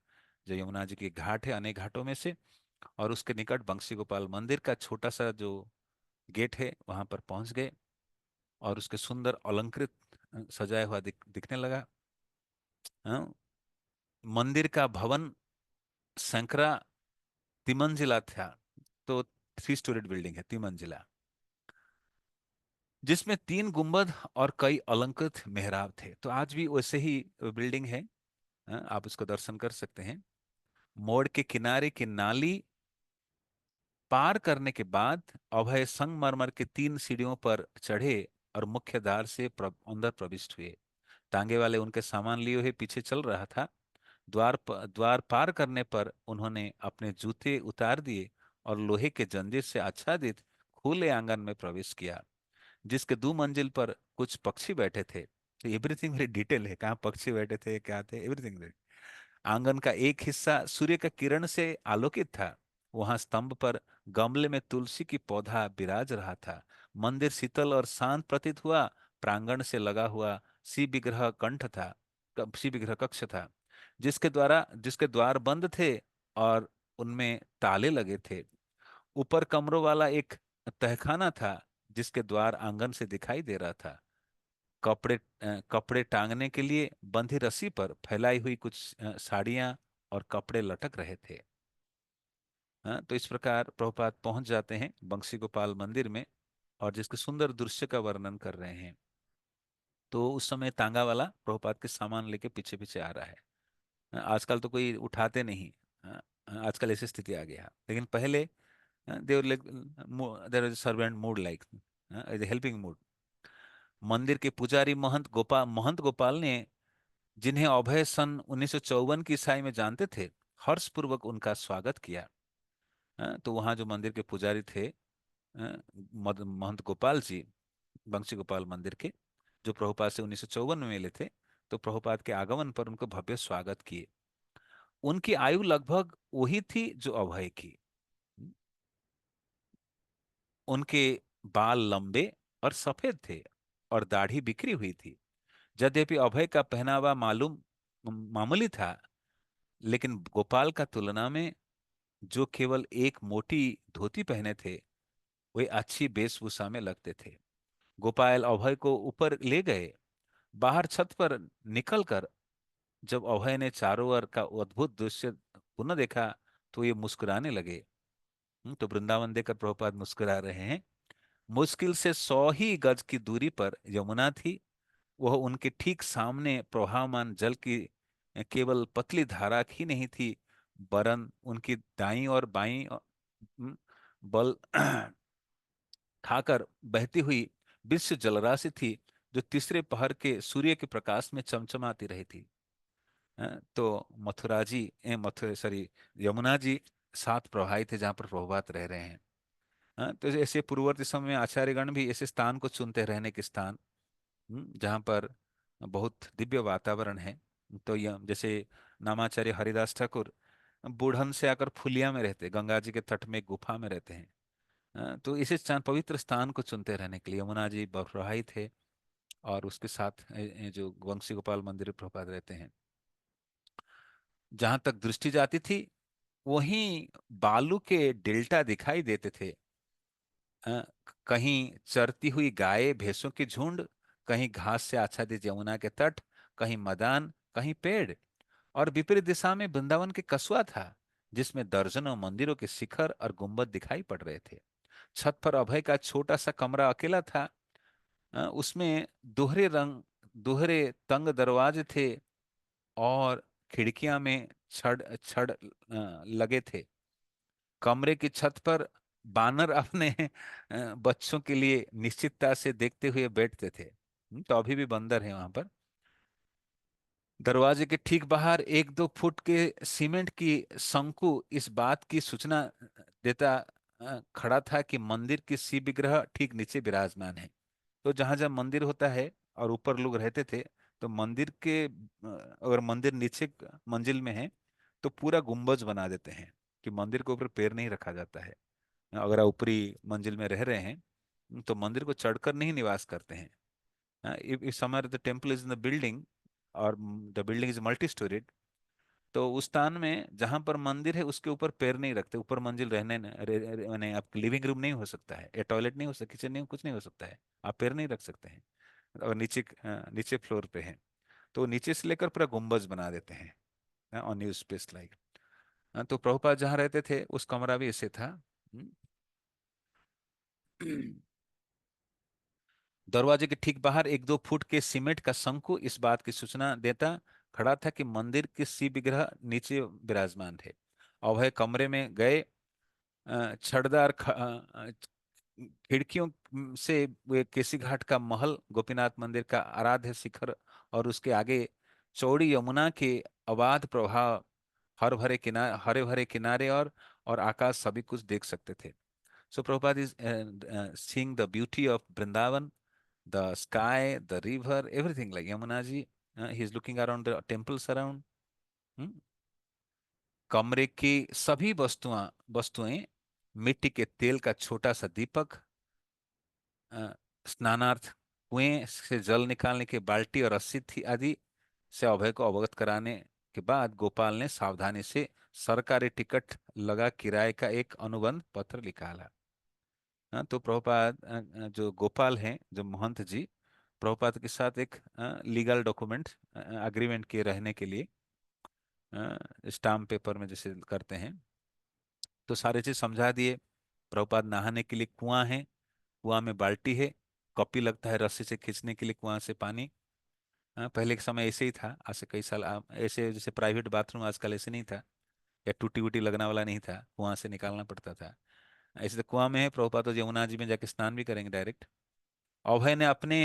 जो यमुना जी की घाट है अनेक घाटों में से, और उसके निकट बंशी गोपाल मंदिर का छोटा सा जो गेट है वहां पर पहुंच गए, और उसके सुंदर अलंकृत सजाया हुआ दिखने लगा। हाँ, मंदिर का भवन सैकड़ा तिमंजिला था। तो 3 स्टोरीड बिल्डिंग है, तिमंजिला, जिसमें 3 गुंबद और कई अलंकृत मेहराब थे। तो आज भी वैसे ही बिल्डिंग है। आप उसको दर्शन कर सकते हैं। मोड़ के किनारे की नाली पार करने के बाद अभय संगमरमर के 3 सीढ़ियों पर चढ़े और मुख्य द्वार से अंदर प्रविष्ट हुए। तांगे वाले उनके सामान लिए हुए पीछे चल रहा था। द्वार पार करने पर उन्होंने अपने जूते उतार दिए और लोहे के जंजीर से आच्छादित खुले आंगन में प्रवेश किया, जिसके 2 मंजिल पर कुछ पक्षी बैठे थे। तो एवरीथिंग वेरी डिटेल है, कहाँ पक्षी बैठे थे, क्या थे, एवरीथिंग। आंगन का एक हिस्सा सूर्य का किरण से आलोकित था। वहां स्तंभ पर गमले में तुलसी की पौधा विराज रहा था। मंदिर शीतल और शांत प्रतीत हुआ। प्रांगण से लगा हुआ शिव विग्रह कक्ष था, जिसके द्वार बंद थे और उनमें ताले लगे थे। ऊपर कमरों वाला एक तहखाना था, जिसके द्वार आंगन से दिखाई दे रहा था। कपड़े टांगने के लिए बंधी रस्सी पर फैलाई हुई कुछ साड़ियां और कपड़े लटक रहे थे। हाँ, तो इस प्रकार प्रभुपाद पहुंच जाते हैं बंसी गोपाल मंदिर में, और जिसके सुंदर दृश्य का वर्णन कर रहे हैं। तो उस समय तांगा वाला प्रभुपाद के सामान लेके पीछे पीछे आ रहा है। आजकल तो कोई उठाते नहीं। हाँ, आजकल ऐसी स्थिति आ गया, लेकिन पहले देवर there is servant mood like helping mood. मंदिर के पुजारी महंत गोपाल ने, जिन्हें अभय सन 1954 की ईसाई में जानते थे, हर्षपूर्वक उनका स्वागत किया। तो वहाँ जो मंदिर के पुजारी थे, महंत गोपाल जी, बंसी गोपाल मंदिर के, जो प्रभुपाद से 1954 में मिले थे, तो प्रभुपाद के आगमन पर उनको भव्य स्वागत किए। उनकी आयु लगभग वही थी जो अभय की। उनके बाल लंबे और सफेद थे और दाढ़ी बिखरी हुई थी। यद्यपि अभय का पहनावा मामूली था, लेकिन गोपाल का तुलना में, जो केवल एक मोटी धोती पहने थे, वे अच्छी वेशभूषा में लगते थे। गोपाल अभय को ऊपर ले गए। बाहर छत पर निकलकर जब अभय ने चारों ओर का अद्भुत दृश्य पुनः देखा, तो ये मुस्कुराने लगे। तो वृंदावन देखकर प्रभुपाद मुस्कुरा रहे हैं। मुश्किल से 100 ही गज की दूरी पर यमुना थी। वह उनके ठीक सामने प्रवाहमान जल की केवल पतली धारा ही नहीं थी, वरन उनकी दाईं और बाईं बल खाकर बहती हुई विश्व जलराशि थी, जो तीसरे पहर के सूर्य के प्रकाश में चमचमाती रही थी। तो मथुरा जी मथुरा सॉरी यमुना जी सात प्रवाहित थे जहाँ पर प्रभुपाद रह रहे हैं। तो ऐसे पूर्ववर्ती समय में आचार्यगण भी ऐसे स्थान को चुनते, रहने के स्थान, जहाँ पर बहुत दिव्य वातावरण है। तो यह जैसे नामाचार्य हरिदास ठाकुर बूढ़न से आकर फुलिया में रहते, गंगा जी के तट में एक गुफा में रहते हैं। तो इसे स्थान, पवित्र स्थान को चुनते रहने के लिए यमुना जी प्रवाहित थे, और उसके साथ जो वंशी गोपाल मंदिर में प्रभुपाद रहते हैं। जहां तक दृष्टि जाती थी, वहीं बालू के डेल्टा दिखाई देते थे। कहीं चरती हुई गाय भैंसों की झुंड, कहीं घास से आच्छादित यमुना के तट, कहीं मैदान, कहीं पेड़। और विपरीत दिशा में वृंदावन के कस्बा था, जिसमें दर्जनों मंदिरों के शिखर और गुंबद दिखाई पड़ रहे थे। छत पर अभय का छोटा सा कमरा अकेला था। उसमें दोहरे तंग दरवाजे थे, और खिड़कियां में छड़ छड़ लगे थे। कमरे की छत पर बानर अपने बच्चों के लिए निश्चितता से देखते हुए बैठते थे। तो अभी भी बंदर है वहां पर। दरवाजे के ठीक बाहर 1-2 फुट के सीमेंट की शंकु इस बात की सूचना देता खड़ा था कि मंदिर की शिव विग्रह ठीक नीचे विराजमान है। तो जहां जहां मंदिर होता है और ऊपर लोग रहते थे, तो मंदिर के अगर मंदिर नीचे मंजिल में है, तो पूरा गुंबज बना देते हैं कि मंदिर के ऊपर पैर नहीं रखा जाता है। अगर आप ऊपरी मंजिल में रह रहे हैं, तो मंदिर को चढ़कर नहीं निवास करते हैं। If summer the temple is in the building, और the building is multi storied, तो उस स्थान में जहां पर मंदिर है उसके ऊपर पैर नहीं रखते। ऊपर मंजिल माने आप लिविंग रूम नहीं हो सकता है, या टॉयलेट नहीं हो सकता, किचन नहीं, कुछ नहीं हो सकता है। आप पैर नहीं रख सकते हैं। और नीचे फ्लोर पे है, तो नीचे से लेकर पूरा गुंबज बना देते हैं ऑन यूज स्पेस लाइक। तो प्रभुपाद जहाँ रहते थे उस कमरा भी ऐसे था। हम्म। दरवाजे के ठीक बाहर 1-2 फुट के सीमेंट का शंकु इस बात की सूचना देता खड़ा था कि मंदिर के शिव विग्रह नीचे विराजमान थे। अभय कमरे में गए। छड़दार खिड़कियों से वे केसी घाट का महल, गोपीनाथ मंदिर का आराध्य शिखर और उसके आगे चौड़ी यमुना के अबाध प्रवाह, हरे भरे किनारे और आकाश सभी कुछ देख सकते थे। So Prabhupada is seeing the beauty of Vrindavan, the sky, the river, everything like Yamuna ji. He's looking around the temples around. हम्म। कमरे की सभी वस्तुएं, मिट्टी के तेल का छोटा सा दीपक, अ, स्नानार्थ कुएं से जल निकालने की बाल्टी और रस्सी थी आदि से अभय को अवगत कराने के बाद गोपाल ने सावधानी से सरकारी टिकट लगा किराए का एक अनुबंध पत्र निकाला। हाँ, तो प्रभुपाद जो गोपाल हैं, जो महंत जी, प्रभुपाद के साथ एक लीगल डॉक्यूमेंट अग्रीमेंट किए रहने के लिए, स्टाम्प पेपर में जैसे करते हैं, तो सारे चीज समझा दिए। प्रभुपाद नहाने के लिए कुआं है, कुआं में बाल्टी है, कॉपी लगता है रस्सी से खींचने के लिए कुआं से पानी। पहले के समय ऐसे ही था, आज से कई साल ऐसे जैसे प्राइवेट बाथरूम आजकल ऐसे नहीं था, या टूटी वूटी लगने वाला नहीं था, कुआं से निकालना पड़ता था। ऐसे तो कुआं में है, प्रभुपाद तो यमुना जी में जाके स्नान भी करेंगे डायरेक्ट। अभय ने अपने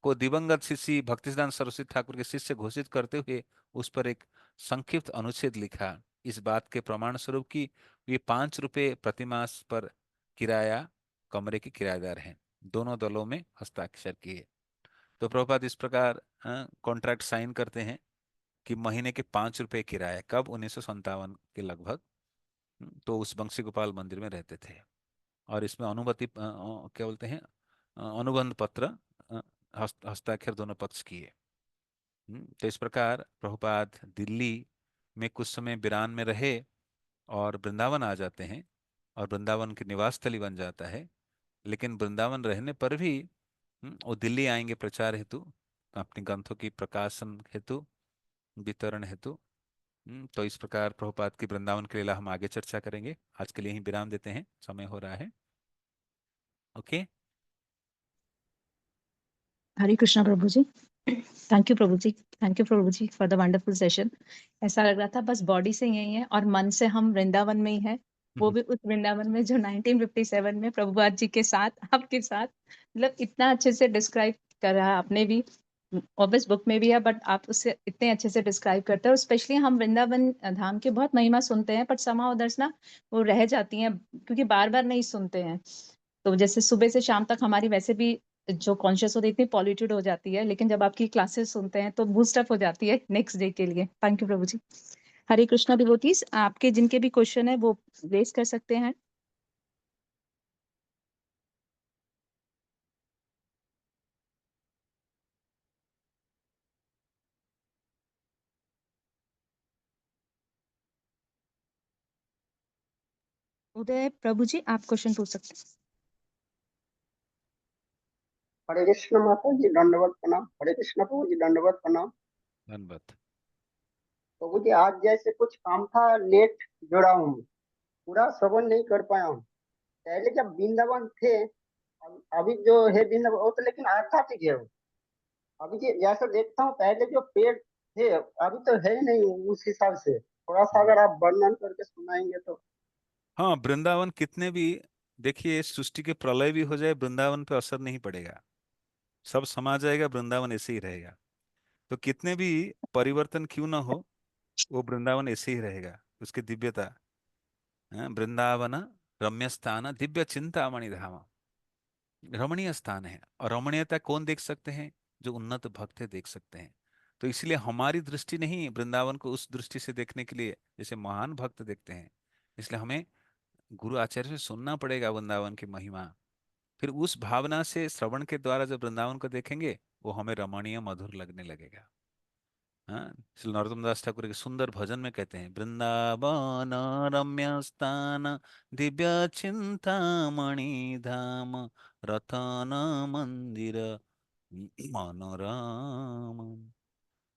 को दिवंगत शिष्य भक्तिसिद्धांत सरस्वती ठाकुर के शिष्य घोषित करते हुए उस पर एक संक्षिप्त अनुच्छेद लिखा, इस बात के प्रमाण स्वरूप कि वे 5 रुपये प्रतिमास पर किराया कमरे के किराएदार हैं। दोनों दलों में हस्ताक्षर किए। तो प्रभुपाद इस प्रकार कॉन्ट्रैक्ट साइन करते हैं कि महीने के 5 रुपये किराया, कब 1957 के लगभग। तो उस बंसी गोपाल मंदिर में रहते थे। और इसमें अनुमति क्या बोलते हैं, अनुबंध पत्र, अ, हस्ताक्षर दोनों पक्ष किए। तो इस प्रकार प्रभुपाद दिल्ली में कुछ समय बिरान में रहे और वृंदावन आ जाते हैं, और वृंदावन की निवास स्थली बन जाता है। लेकिन वृंदावन रहने पर भी वो दिल्ली आएंगे प्रचार हेतु, अपने ग्रंथों की प्रकाशन हेतु, वितरण हेतु। तो इस प्रकार प्रभुपाद की वृंदावन की लीला हम आगे चर्चा करेंगे। आज के लिए ही विराम देते हैं, समय हो रहा है। Okay. Hare Krishna Prabhu ji. Thank you Prabhu ji, thank you Prabhu ji for the wonderful session. ऐसा लग रहा था बस बॉडी से यही है और मन से हम वृंदावन में ही है, वो भी उस वृंदावन में जो 1957 में प्रभुपाद जी के साथ, आपके साथ, मतलब इतना अच्छे से डिस्क्राइब कर रहा है आपने भी, ऑब्वियस बुक में भी है, बट आप उससे इतने अच्छे से डिस्क्राइब करते हैं। और स्पेशली हम वृंदावन धाम की बहुत महिमा सुनते हैं, बट समा उधर ना वो रह जाती हैं क्योंकि बार बार नहीं सुनते हैं। तो जैसे सुबह से शाम तक हमारी वैसे भी जो कॉन्शियस होती है इतनी पॉल्यूटेड हो जाती है, लेकिन जब आपकी क्लासेस सुनते हैं तो बूस्ट अप हो जाती है नेक्स्ट डे के लिए। Thank you Prabhu ji. Hare Krishna devotees, आपके जिनके भी क्वेश्चन है वो रेज कर सकते हैं। उदय प्रभु जी, आप क्वेश्चन पूछ सकते हैं। हरे कृष्ण माता जी, दंडवत प्रणाम। हरे कृष्ण प्रभु जी, दंडवत प्रणाम। धन्यवाद। प्रभु जी, आज जैसे कुछ काम था, लेट जुड़ा हूँ, पूरा श्रवण नहीं कर पाया हूँ। पहले जब वृंदावन थे, अभी जो है वृंदावन, वो तो लेकिन आध्यात्मिक है वो। अभी जैसा देखता हूँ, पहले जो पेड़ थे अभी तो है ही नहीं। उस हिसाब से थोड़ा सा हम्म। अगर आप वर्णन करके सुनाएंगे तो। हाँ, वृंदावन कितने भी, देखिए सृष्टि के प्रलय भी हो जाए, वृंदावन पे असर नहीं पड़ेगा, सब समा जाएगा, वृंदावन ऐसे ही रहेगा। तो कितने भी परिवर्तन क्यों ना हो, वो वृंदावन ऐसे ही रहेगा, उसकी दिव्यता। वृंदावन रम्य स्थान दिव्य चिंतामणि धाम, रमणीय स्थान है। और रमणीयता कौन देख सकते हैं? जो उन्नत भक्त है देख सकते हैं। तो इसलिए हमारी दृष्टि नहीं वृंदावन को उस दृष्टि से देखने के लिए जैसे महान भक्त देखते हैं। इसलिए हमें गुरु आचार्य से सुनना पड़ेगा वृंदावन की महिमा। फिर उस भावना से श्रवण के द्वारा जब वृंदावन को देखेंगे, वो हमें रमणीय मधुर लगने लगेगा। हाँ, श्री नरोत्तम दास ठाकुर के सुंदर भजन में कहते हैं, वृंदावन रम्य स्थान दिव्य चिंतामणि धाम रतन मंदिर मनोरम।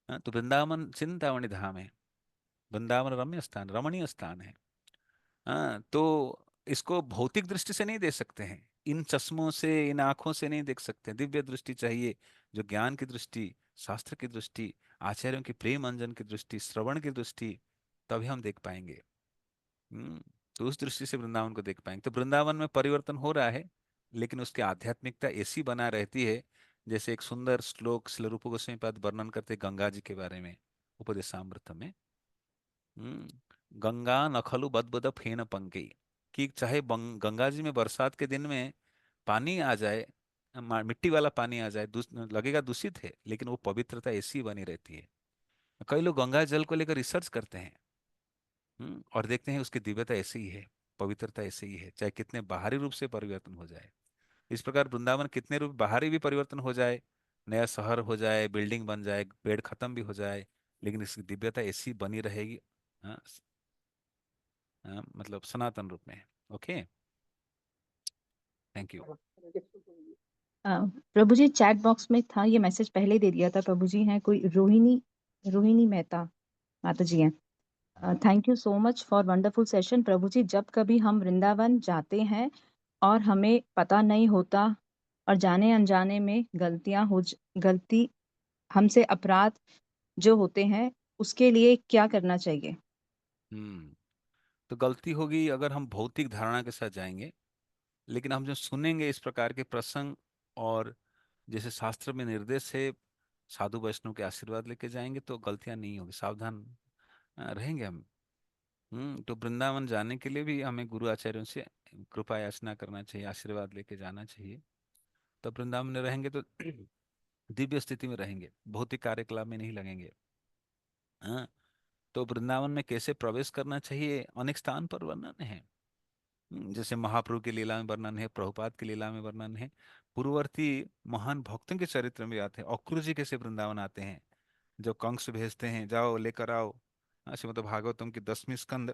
हाँ, तो वृंदावन चिंतामणि धाम है। वृंदावन रम्य स्थान, रमणीय स्थान है। हाँ, तो इसको भौतिक दृष्टि से नहीं देख सकते हैं, इन चश्मों से, इन आंखों से नहीं देख सकते, दिव्य दृष्टि चाहिए, जो ज्ञान की दृष्टि, शास्त्र की दृष्टि, आचार्यों की प्रेम अंजन की दृष्टि, श्रवण की दृष्टि, तभी हम देख पाएंगे। हम्म, तो उस दृष्टि से वृंदावन को देख पाएंगे। तो वृंदावन में परिवर्तन हो रहा है, लेकिन उसकी आध्यात्मिकता ऐसी बना रहती है, जैसे एक सुंदर श्लोक श्री रूप गोस्वामी पाद वर्णन करते हैं गंगा जी के बारे में उपदेशामृत में। गंगा नखलु बदबद फेन पंके, कि चाहे गंगा जी में बरसात के दिन में पानी आ जाए, मिट्टी वाला पानी आ जाए, लगेगा दूषित है, लेकिन वो पवित्रता ऐसी बनी रहती है। कई लोग गंगा जल को लेकर रिसर्च करते हैं। और देखते हैं उसकी दिव्यता ऐसे ही है, पवित्रता ऐसे ही है, चाहे कितने बाहरी रूप से परिवर्तन हो जाए। इस प्रकार वृंदावन कितने रूप बाहरी भी परिवर्तन हो जाए, नया शहर हो जाए, बिल्डिंग बन जाए, पेड़ खत्म भी हो जाए, लेकिन इसकी दिव्यता ऐसी बनी रहेगी। हाँ, मतलब सनातन रूप में। Okay, thank you. Uh, Prabhu ji chat box में था, ये मैसेज पहले दे दिया था प्रभु जी, हैं कोई रोहिणी, रोहिणी मेहता माता जी हैं। Thank you so much for wonderful session Prabhu ji. जब कभी हम वृंदावन जाते हैं और हमें पता नहीं होता और जाने अनजाने में गलती हमसे अपराध जो होते हैं, उसके लिए क्या करना चाहिए? हम्म, तो गलती होगी अगर हम भौतिक धारणा के साथ जाएंगे, लेकिन हम जो सुनेंगे इस प्रकार के प्रसंग, और जैसे शास्त्र में निर्देश है, साधु वैष्णव के आशीर्वाद लेके जाएंगे, तो गलतियां नहीं होगी, सावधान रहेंगे हम। तो वृंदावन जाने के लिए भी हमें गुरु आचार्यों से कृपा याचना करना चाहिए, आशीर्वाद लेके जाना चाहिए। तब वृंदावन में रहेंगे तो दिव्य स्थिति में रहेंगे, भौतिक कार्यकलाप में नहीं लगेंगे। हाँ, तो वृंदावन में कैसे प्रवेश करना चाहिए, अनेक स्थान पर वर्णन है। जैसे महाप्रभु की लीला में वर्णन है, प्रभुपाद की लीला में वर्णन है, पूर्ववर्ती महान भक्तों के चरित्र में भी आते हैं। अक्रूर जी कैसे वृंदावन आते हैं, जो कंस भेजते हैं, जाओ लेकर आओ। श्रीमद् भागवतम की 10वीं स्कंद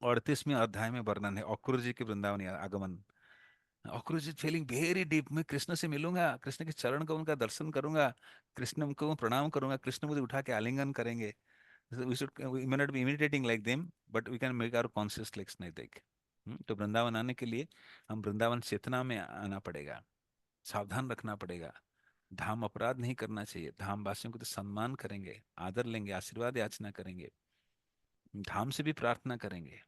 38वें अध्याय में वर्णन है अक्रूर जी के वृंदावन आगमन। अक्रूर जी फीलिंग वेरी डीप, मैं कृष्ण से मिलूंगा, कृष्ण के चरण का उनका दर्शन करूंगा, कृष्ण को प्रणाम करूंगा, कृष्ण मुझे उठा के आलिंगन करेंगे। We may not be imitating like them, but we can make our conscious like Snake। तो वृंदावन आने के लिए हम वृंदावन चेतना में आना पड़ेगा, सावधान रखना पड़ेगा। धाम अपराध नहीं करना चाहिए, धाम वासियों को तो सम्मान करेंगे, आदर लेंगे, आशीर्वाद याचना करेंगे, धाम से भी प्रार्थना करेंगे।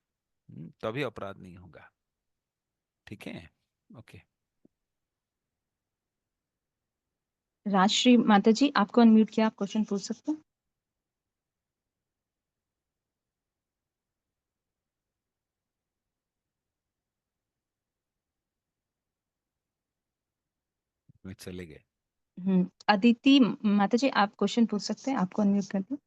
तभी अपराध नहीं होगा। ठीक है, ओके। राजश्री माता जी, आपको अनम्यूट किया, आप क्वेश्चन पूछ सकते हैं। वे चले गए। अदिति माता जी, आप क्वेश्चन पूछ सकते हैं, आपको अनम्यूट कर दूं।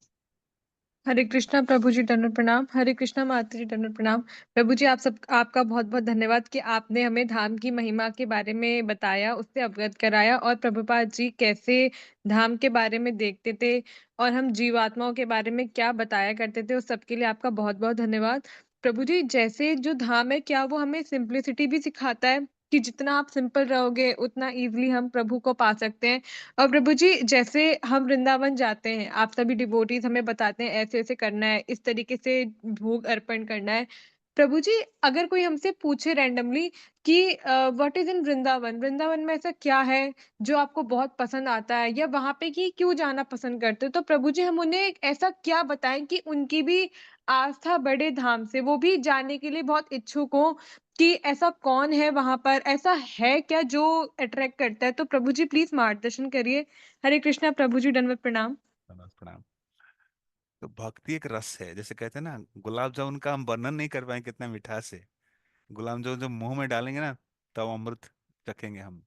हरे कृष्णा प्रभु जी दंडवत प्रणाम। हरे कृष्णा माता जी दंडवत प्रणाम। प्रभु जी आप सब आपका बहुत बहुत धन्यवाद कि आपने हमें धाम की महिमा के बारे में बताया, उससे अवगत कराया, और प्रभुपाद जी कैसे धाम के बारे में देखते थे और हम जीवात्माओं के बारे में क्या बताया करते थे, उस सबके लिए आपका बहुत बहुत धन्यवाद। प्रभु जी जैसे जो धाम है, क्या वो हमें सिंप्लिसिटी भी सिखाता है कि जितना आप सिंपल रहोगे उतना इजीली हम प्रभु को पा सकते हैं? और प्रभु जी जैसे हम वृंदावन जाते हैं, आप सभी डिवोटीज हमें बताते हैं ऐसे ऐसे करना है, इस तरीके से भोग अर्पण करना है। प्रभु जी अगर कोई हमसे पूछे रैंडमली कि what is in Vrindavan, Vrindavan में ऐसा क्या है जो आपको बहुत पसंद आता है, या वहां पे कि क्यों जाना पसंद करते हो, तो प्रभु जी हम उन्हें ऐसा क्या बताएं कि उनकी भी आस्था बढ़े धाम से, वो भी जाने के लिए बहुत इच्छुक हो कि ऐसा कौन है वहां पर, ऐसा है क्या जो अट्रैक्ट करता है? तो प्रभु जी प्लीज मार्गदर्शन करिए। हरे कृष्णा प्रभु जी दंडवत प्रणाम। प्रणाम प्रणाम। तो भक्ति एक रस है, जैसे कहते हैं ना, गुलाब जामुन का हम वर्णन नहीं कर पाएंगे कितना मिठास है। गुलाब जामुन जो मुंह में डालेंगे ना, तब अमृत चखेंगे हम।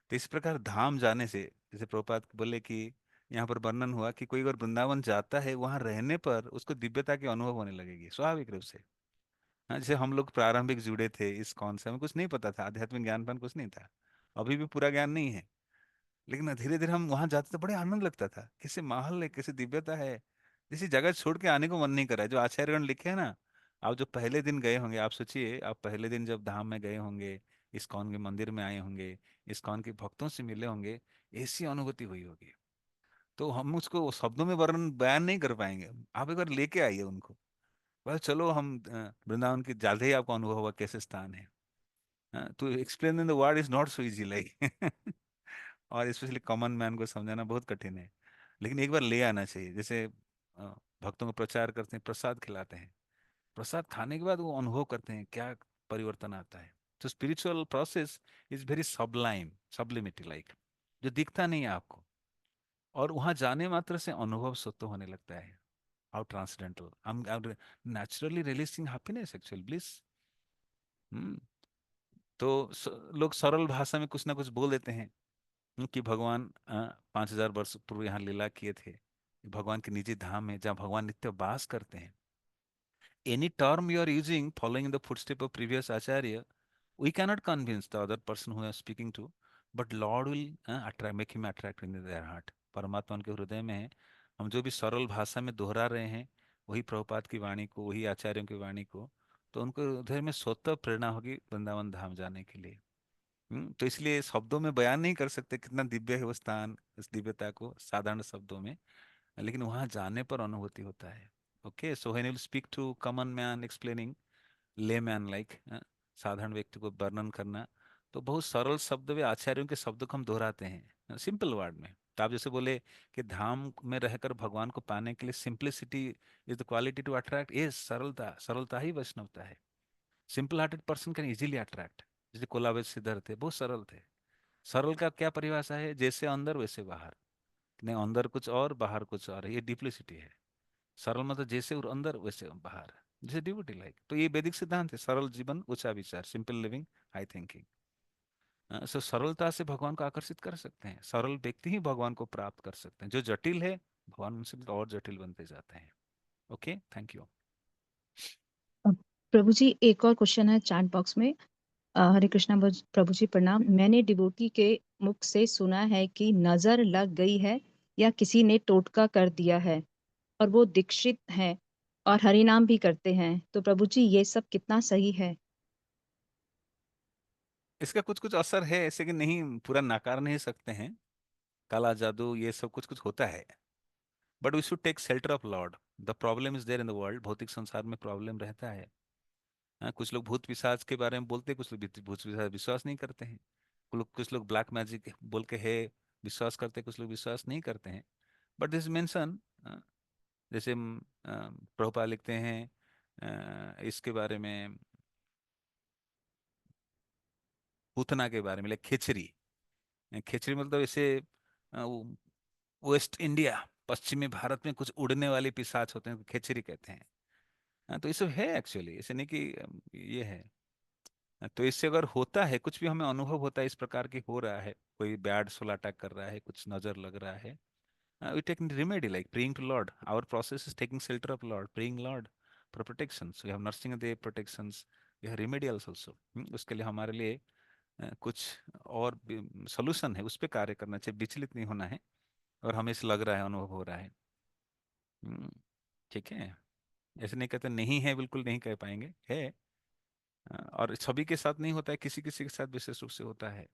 तो इस प्रकार धाम जाने से, जैसे प्रभुपाद बोले कि यहाँ पर वर्णन हुआ कि कोई अगर वृंदावन जाता है, वहां रहने पर उसको दिव्यता के अनुभव होने लगेगी स्वाभाविक रूप से। हाँ, जैसे हम लोग प्रारंभिक जुड़े थे इस कौन से, हमें कुछ नहीं पता था, आध्यात्मिक ज्ञान पान कुछ नहीं था, अभी भी पूरा ज्ञान नहीं है, लेकिन धीरे धीरे हम वहां जाते तो बड़े आनंद लगता था, कैसे माहौल है, कैसे दिव्यता है, जैसी जगह छोड़ के आने को मन नहीं कर रहा है। जो आचार्यगण लिखे हैं ना, आप जो पहले दिन गए होंगे, आप सोचिए, आप पहले दिन जब धाम में गए होंगे, इस्कॉन के मंदिर में आए होंगे, इस्कॉन के भक्तों से मिले होंगे, ऐसी अनुभूति हुई होगी। तो हम उसको शब्दों में वर्णन बयान नहीं कर पाएंगे। आप एक बार लेके आइए उनको, बस चलो हम वृंदावन की ज्यादा ही आपको अनुभव होगा कैसे स्थान है। तो explain in the word is not so easy like और स्पेशली कॉमन मैन को समझाना बहुत कठिन है। लेकिन एक बार ले आना चाहिए। जैसे भक्तों को प्रचार करते हैं, प्रसाद खिलाते हैं, प्रसाद खाने के बाद वो अनुभव करते हैं क्या परिवर्तन आता है। तो spiritual process is very sublime, sublimity like, जो दिखता नहीं है आपको, और वहां जाने मात्र से अनुभव स्वतः होने लगता है। How transcendental, I'm naturally releasing happiness, actual bliss। हम्म। तो लोग सरल भाषा में कुछ ना कुछ बोल देते हैं कि भगवान 5,000 वर्ष पूर्व यहाँ लीला किए थे, भगवान के निजी धाम है जहाँ भगवान नित्य वास करते हैं। Any term you are using following the footstep of previous acharya, we cannot convince the other person who we are speaking to, but Lord will attract, make him attract in their heart। परमात्मा उनके हृदय में है। हम जो भी सरल भाषा में दोहरा रहे हैं वही प्रभुपाद की वाणी को, वही आचार्यों की वाणी को, तो उनको हृदय में स्वतः प्रेरणा होगी वृंदावन धाम जाने के लिए। तो इसलिए शब्दों में बयान नहीं कर सकते कितना दिव्य है वो स्थान, इस दिव्यता को साधारण शब्दों में, लेकिन वहां जाने पर अनुभूति होता है। Okay, so when you speak to common man explaining lay man like, साधारण व्यक्ति को वर्णन करना, तो बहुत सरल शब्द वे आचार्यों के शब्दों को हम दोहराते हैं सिंपल वर्ड में। तो आप जैसे बोले कि धाम में रहकर भगवान को पाने के लिए simplicity is the quality to attract. ये सरलता, सरलता ही वैष्णवता है। Simple hearted person can easily attract. जैसे कोलावेज सिद्धर थे, बहुत सरल थे। सरल का क्या परिभाषा है? जैसे अंदर वैसे बाहर, नहीं अंदर कुछ और बाहर कुछ और है, ये डिप्लिसिटी है। सरल मतलब जैसे और अंदर वैसे बाहर, जैसे डिवोटी लाइक। तो ये वैदिक सिद्धांत है, सरल जीवन ऊंचा विचार, सिंपल लिविंग हाई थिंकिंग। सो सरलता से भगवान को आकर्षित कर सकते हैं, सरल व्यक्ति ही भगवान को प्राप्त कर सकते हैं। जो जटिल है भगवान उनसे भी और जटिल बनते जाते हैं। Okay, thank you. Prabhu ji एक और क्वेश्चन है चैट बॉक्स में। हरे कृष्णा प्रभु जी प्रणाम। मैंने डिवोटी के मुख से सुना है कि नजर लग गई है या किसी ने टोटका कर दिया है और वो दीक्षित हैं और हरि नाम भी करते हैं, तो प्रभु जी ये सब कितना सही है? इसका कुछ कुछ असर है ऐसे कि नहीं, पूरा नकार नहीं सकते हैं। काला जादू ये सब कुछ कुछ होता है, but we should take shelter of lord. The problem is there in the world, भौतिक संसार में प्रॉब्लम रहता है। हाँ, कुछ लोग भूत पिशाच के बारे में बोलते हैं, कुछ लोग भूत पिशाच विश्वास नहीं करते हैं। कुछ लोग ब्लैक मैजिक बोल के है विश्वास करते हैं, कुछ लोग विश्वास नहीं करते हैं। बट दिस मेंशन, जैसे प्रभुपाद लिखते हैं इसके बारे में, पूतना के बारे में, लाइक खेचरी। खेचरी मतलब ऐसे वेस्ट इंडिया, पश्चिमी भारत में कुछ उड़ने वाले पिशाच होते हैं, खेचरी कहते हैं। हाँ, तो ये सब है एक्चुअली, ऐसे नहीं कि ये है। तो इससे अगर होता है कुछ भी, हमें अनुभव होता है इस प्रकार की हो रहा है, कोई बैड सोल अटैक कर रहा है, कुछ नजर लग रहा है, we take remedy like praying to Lord. Our process is taking shelter of Lord, praying Lord for protections. We have nursing day protections. We have remedials also। उसके लिए हमारे लिए कुछ और सोल्यूशन है, उस पर कार्य करना चाहिए, विचलित नहीं होना है। और हमें ऐसे लग रहा है, अनुभव हो रहा है। ठीक है, ऐसे नहीं कहते नहीं है, बिल्कुल नहीं कह पाएंगे, है। और सभी के साथ नहीं होता है, किसी किसी के साथ विशेष रूप से होता है।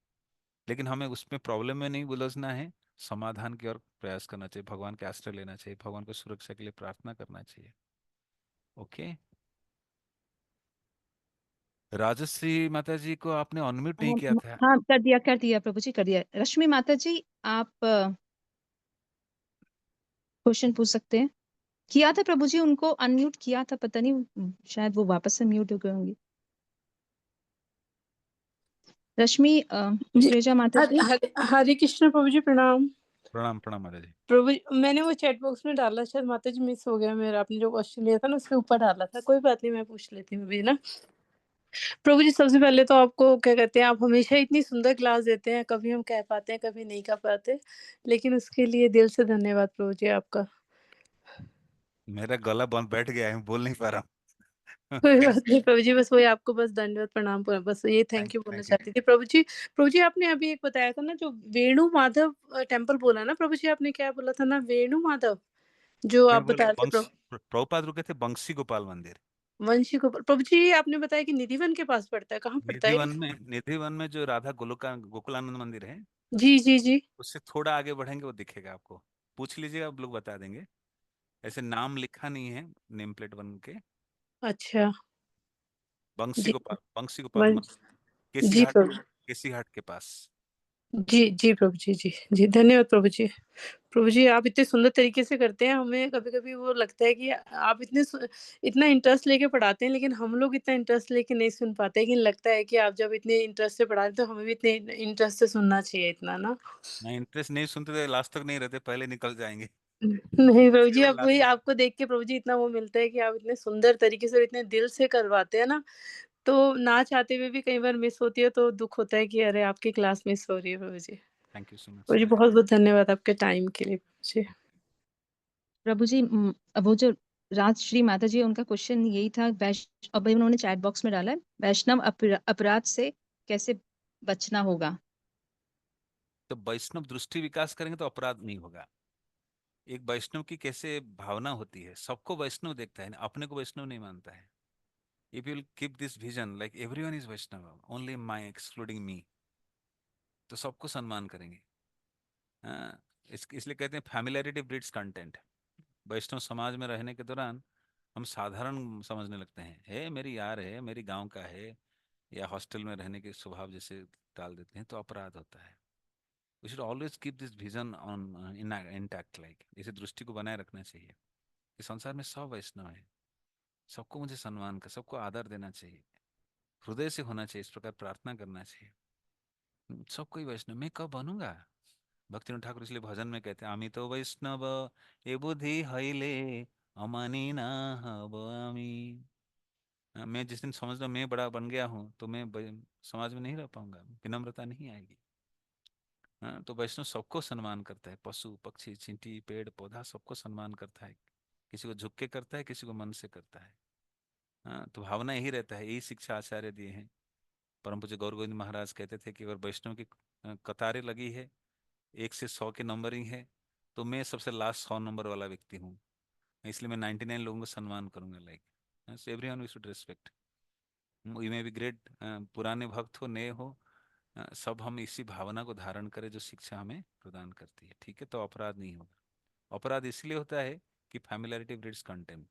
लेकिन हमें उसमें प्रॉब्लम में नहीं उलझना है, समाधान की ओर प्रयास करना चाहिए, भगवान के आश्रय लेना चाहिए, भगवान को सुरक्षा के लिए प्रार्थना करना चाहिए। ओके, राजश्री माता जी को आपने अनम्यूट नहीं किया था। हाँ कर दिया प्रभु जी, कर दिया। रश्मि माता जी आप क्वेश्चन पूछ सकते हैं। किया था प्रभु जी, उनको अनम्यूट किया था, पता नहीं शायद वो वापस से म्यूट हो गए होंगे। रश्मि जी, श्रेजा माता जी। हरे कृष्ण प्रभु जी प्रणाम। प्रणाम प्रणाम माता जी। प्रभु जी, मैंने वो चैट बॉक्स में डाला, शायद माता जी मिस हो गया मेरा। आपने जो क्वेश्चन लिया था ना उसके ऊपर डाला था, कोई बात नहीं, मैं पूछ लेती हूँ अभी ना। प्रभु जी सबसे पहले तो आपको क्या कहते हैं, आप हमेशा इतनी सुंदर क्लास देते हैं, कभी हम कह पाते हैं कभी नहीं कह पाते, लेकिन उसके लिए दिल से धन्यवाद प्रभु जी आपका। मेरा गला बंद बैठ गया है, बोल नहीं पा रहा हूँ। कोई बात नहीं प्रभु जी, बस वही आपको बस धन्यवाद प्रणाम, बस ये थैंक यू बोलना थैंक यू। चाहती थी प्रभु जी। प्रभु जी आपने अभी एक बताया था ना, जो वेणु माधव टेम्पल बोला ना प्रभु जी, आपने क्या बोला था ना, वेणु माधव जो मैं आप बोल बता रहे थे प्रभुपाद रुके थे बंसी गोपाल मंदिर। वंशी को। प्रभु जी आपने बताया कि निधिवन के पास पड़ता है, कहाँ पड़ता है? निधिवन में जो राधा गोकुलानंद मंदिर है, जी जी जी। उससे थोड़ा आगे बढ़ेंगे वो दिखेगा आपको। पूछ लीजिएगा, आप लोग बता देंगे। ऐसे नाम लिखा नहीं है नेम प्लेट बन के। अच्छा बंसी जी गोपाल, बंसी गोपाल वन केसी जी घाट, प्रभु केसी घाट के पास। जी जी प्रभु जी जी धन्यवाद प्रभु जी। प्रभु जी आप इतने सुंदर तरीके से करते हैं, हमें कभी-कभी वो लगता है कि आप इतना इंटरेस्ट लेके पढ़ाते हैं, लेकिन हम लोग इतना इंटरेस्ट लेके नहीं सुन पाते, लेकिन लगता है कि आप जब इतने इंटरेस्ट से पढ़ा रहे हैं, तो हमें भी इतने इंटरेस्ट से सुनना चाहिए इतना ना। मैं इंटरेस्ट नहीं सुनते तो लास्ट तक नहीं रहते, पहले निकल जाएंगे। नहीं प्रभु जी, केवल अब वही आपको देख के प्रभु जी इतना वो मिलता है कि आप इतने सुंदर तरीके से और इतने दिल से करवाते हैं ना, तो ना चाहते हुए भी कई बार मिस होती है, तो दुःख होता है कि अरे! आपकी क्लास मिस हो रही है Prabhu ji. Thank you so much. Prabhu ji बहुत-बहुत धन्यवाद आपके टाइम के लिए प्रभु जी। प्रभु जी वो जो राजश्री माता जी, उनका क्वेश्चन यही था, अभी उन्होंने चैट बॉक्स में डाला है, वैष्णव अपराध से कैसे बचना होगा। तो वैष्णव दृष्टि विकास करेंगे तो अपराध नहीं होगा। एक वैष्णव की कैसे भावना होती है, सबको वैष्णव देखता है, अपने को वैष्णव नहीं मानता है। If you will keep this vision like everyone is Vaishnav only my excluding me, तो सबको सम्मान करेंगे। हाँ, इसलिए कहते हैं फैमिलियरिटी ब्रीड्स कंटेंट। वैष्णव समाज में रहने के दौरान हम साधारण समझने लगते हैं, हे मेरी यार है, मेरी गांव का है, या हॉस्टल में रहने के स्वभाव जैसे डाल देते हैं, तो अपराध होता है। We should always keep this vision on intact, like इसे दृष्टि को बनाए रखना चाहिए कि संसार में सब वैष्णव है, सबको मुझे सम्मान कर, सबको आदर देना चाहिए, हृदय से होना चाहिए, इस प्रकार प्रार्थना करना चाहिए। सब कोई वैष्णव, मैं कब बनूंगा? भक्तिनाथ ठाकुर इसलिए भजन में कहते हैं, आमी तो वैष्णव ए बुद्धि हईले अमानी ना हब आमी। मैं जिस दिन समझ लो मैं बड़ा बन गया हूँ, तो मैं समाज में नहीं रह पाऊंगा, विनम्रता नहीं आएगी। हाँ, तो वैष्णव सबको सम्मान करता है, पशु पक्षी चींटी पेड़ पौधा सबको सम्मान करता है। किसी को झुक के करता है, किसी को मन से करता है। हाँ, तो भावना यही रहता है, यही शिक्षा आचार्य दिए हैं। परम पूज्य गौर गोविंद महाराज कहते थे कि अगर वैष्णव की कतारें लगी है, 1 से 100 की नंबरिंग है, तो मैं सबसे लास्ट 100 नंबर वाला व्यक्ति हूँ, इसलिए मैं 99 लोगों को सम्मान करूंगा। Like everyone we should respect, we may be great, पुराने भक्त हो नए हो, सब हम इसी भावना को धारण करें जो शिक्षा हमें प्रदान करती है, ठीक है? तो अपराध नहीं होगा। अपराध इसलिए होता है कि फैमिलियरिटी ब्रीड्स कंटेम्प्ट।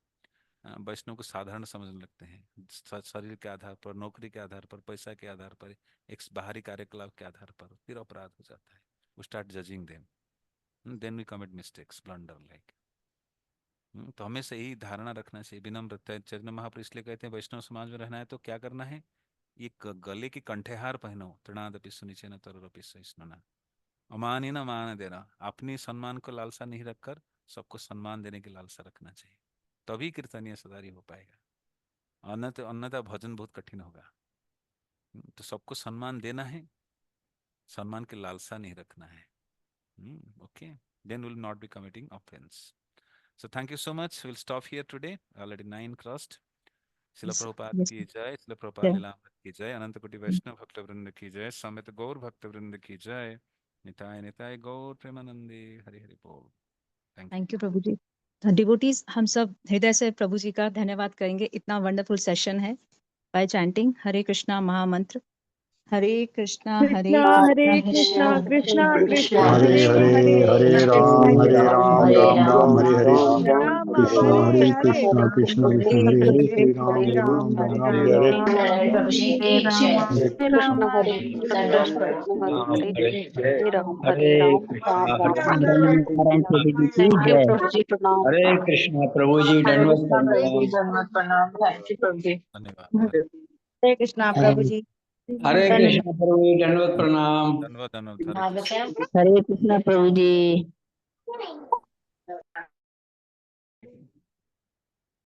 वैष्णव को साधारण समझने लगते हैं, शरीर के आधार पर, नौकरी के आधार पर, पैसा के आधार पर, एक बाहरी कार्यकलाप के आधार पर, फिर अपराध हो जाता है। We start judging them, then we commit mistakes blunder like. तो हमें सही धारणा रखना चाहिए, विनम्रता। चैतन्य महाप्रभु इसलिए कहते हैं वैष्णव समाज में रहना है तो क्या करना है, ये गले की कंठेहार पहनो, तृणादपि सुनिचेन तरुरपि सहिष्णुना, अमानी न मान देना। अपनी सम्मान को लालसा नहीं रखकर सबको सम्मान देने की लालसा रखना चाहिए, तभी कीर्तनीय सदारी हो पाएगा। अन्यथा भजन बहुत कठिन होगा। तो सबको सम्मान देना है, सम्मान की लालसा नहीं रखना है। Okay, then we'll not be committing offense. So thank you so much. We'll stop here today. Already 9 crossed. Shila Prabhupada Yes, की जय, शिला प्रभुपाद yeah. लीलामृत की जय, अनंत कोटि वैष्णव भक्त वृंद की जय, समेत गौर भक्त वृंद की जय। निताय निताय गौर प्रेमानंदे, हरि हरि बोल। Thank you. Thank you Prabhu ji. Devotees, हम सब हृदय से प्रभु जी का धन्यवाद करेंगे, इतना वंडरफुल सेशन है। बाय चैंटिंग हरे कृष्णा महामंत्र, हरे कृष्णा कृष्णा हरे कृष्णा कृष्णा कृष्णा हरे हरे हरे हरे हरे राम राम राम हरे हरे, राम कृष्णा हरे हरे हरे कृष्णा कृष्णा कृष्णा हरे हरे, श्री राम हरे राम राम हरे राम हरे। राम हरे हरे हरे राम हरे कृष्णा राम प्रभु जी की जय। हरे कृष्णा प्रभु जी दंडवत प्रणाम। धन्यवाद। हरे कृष्णा प्रभु जी हरे धन्यवाद। कृष्णा प्रभु जी दंडवत प्रणाम। धन्यवाद धन्यवाद। हरे कृष्ण। हरे कृष्णा प्रभु जी।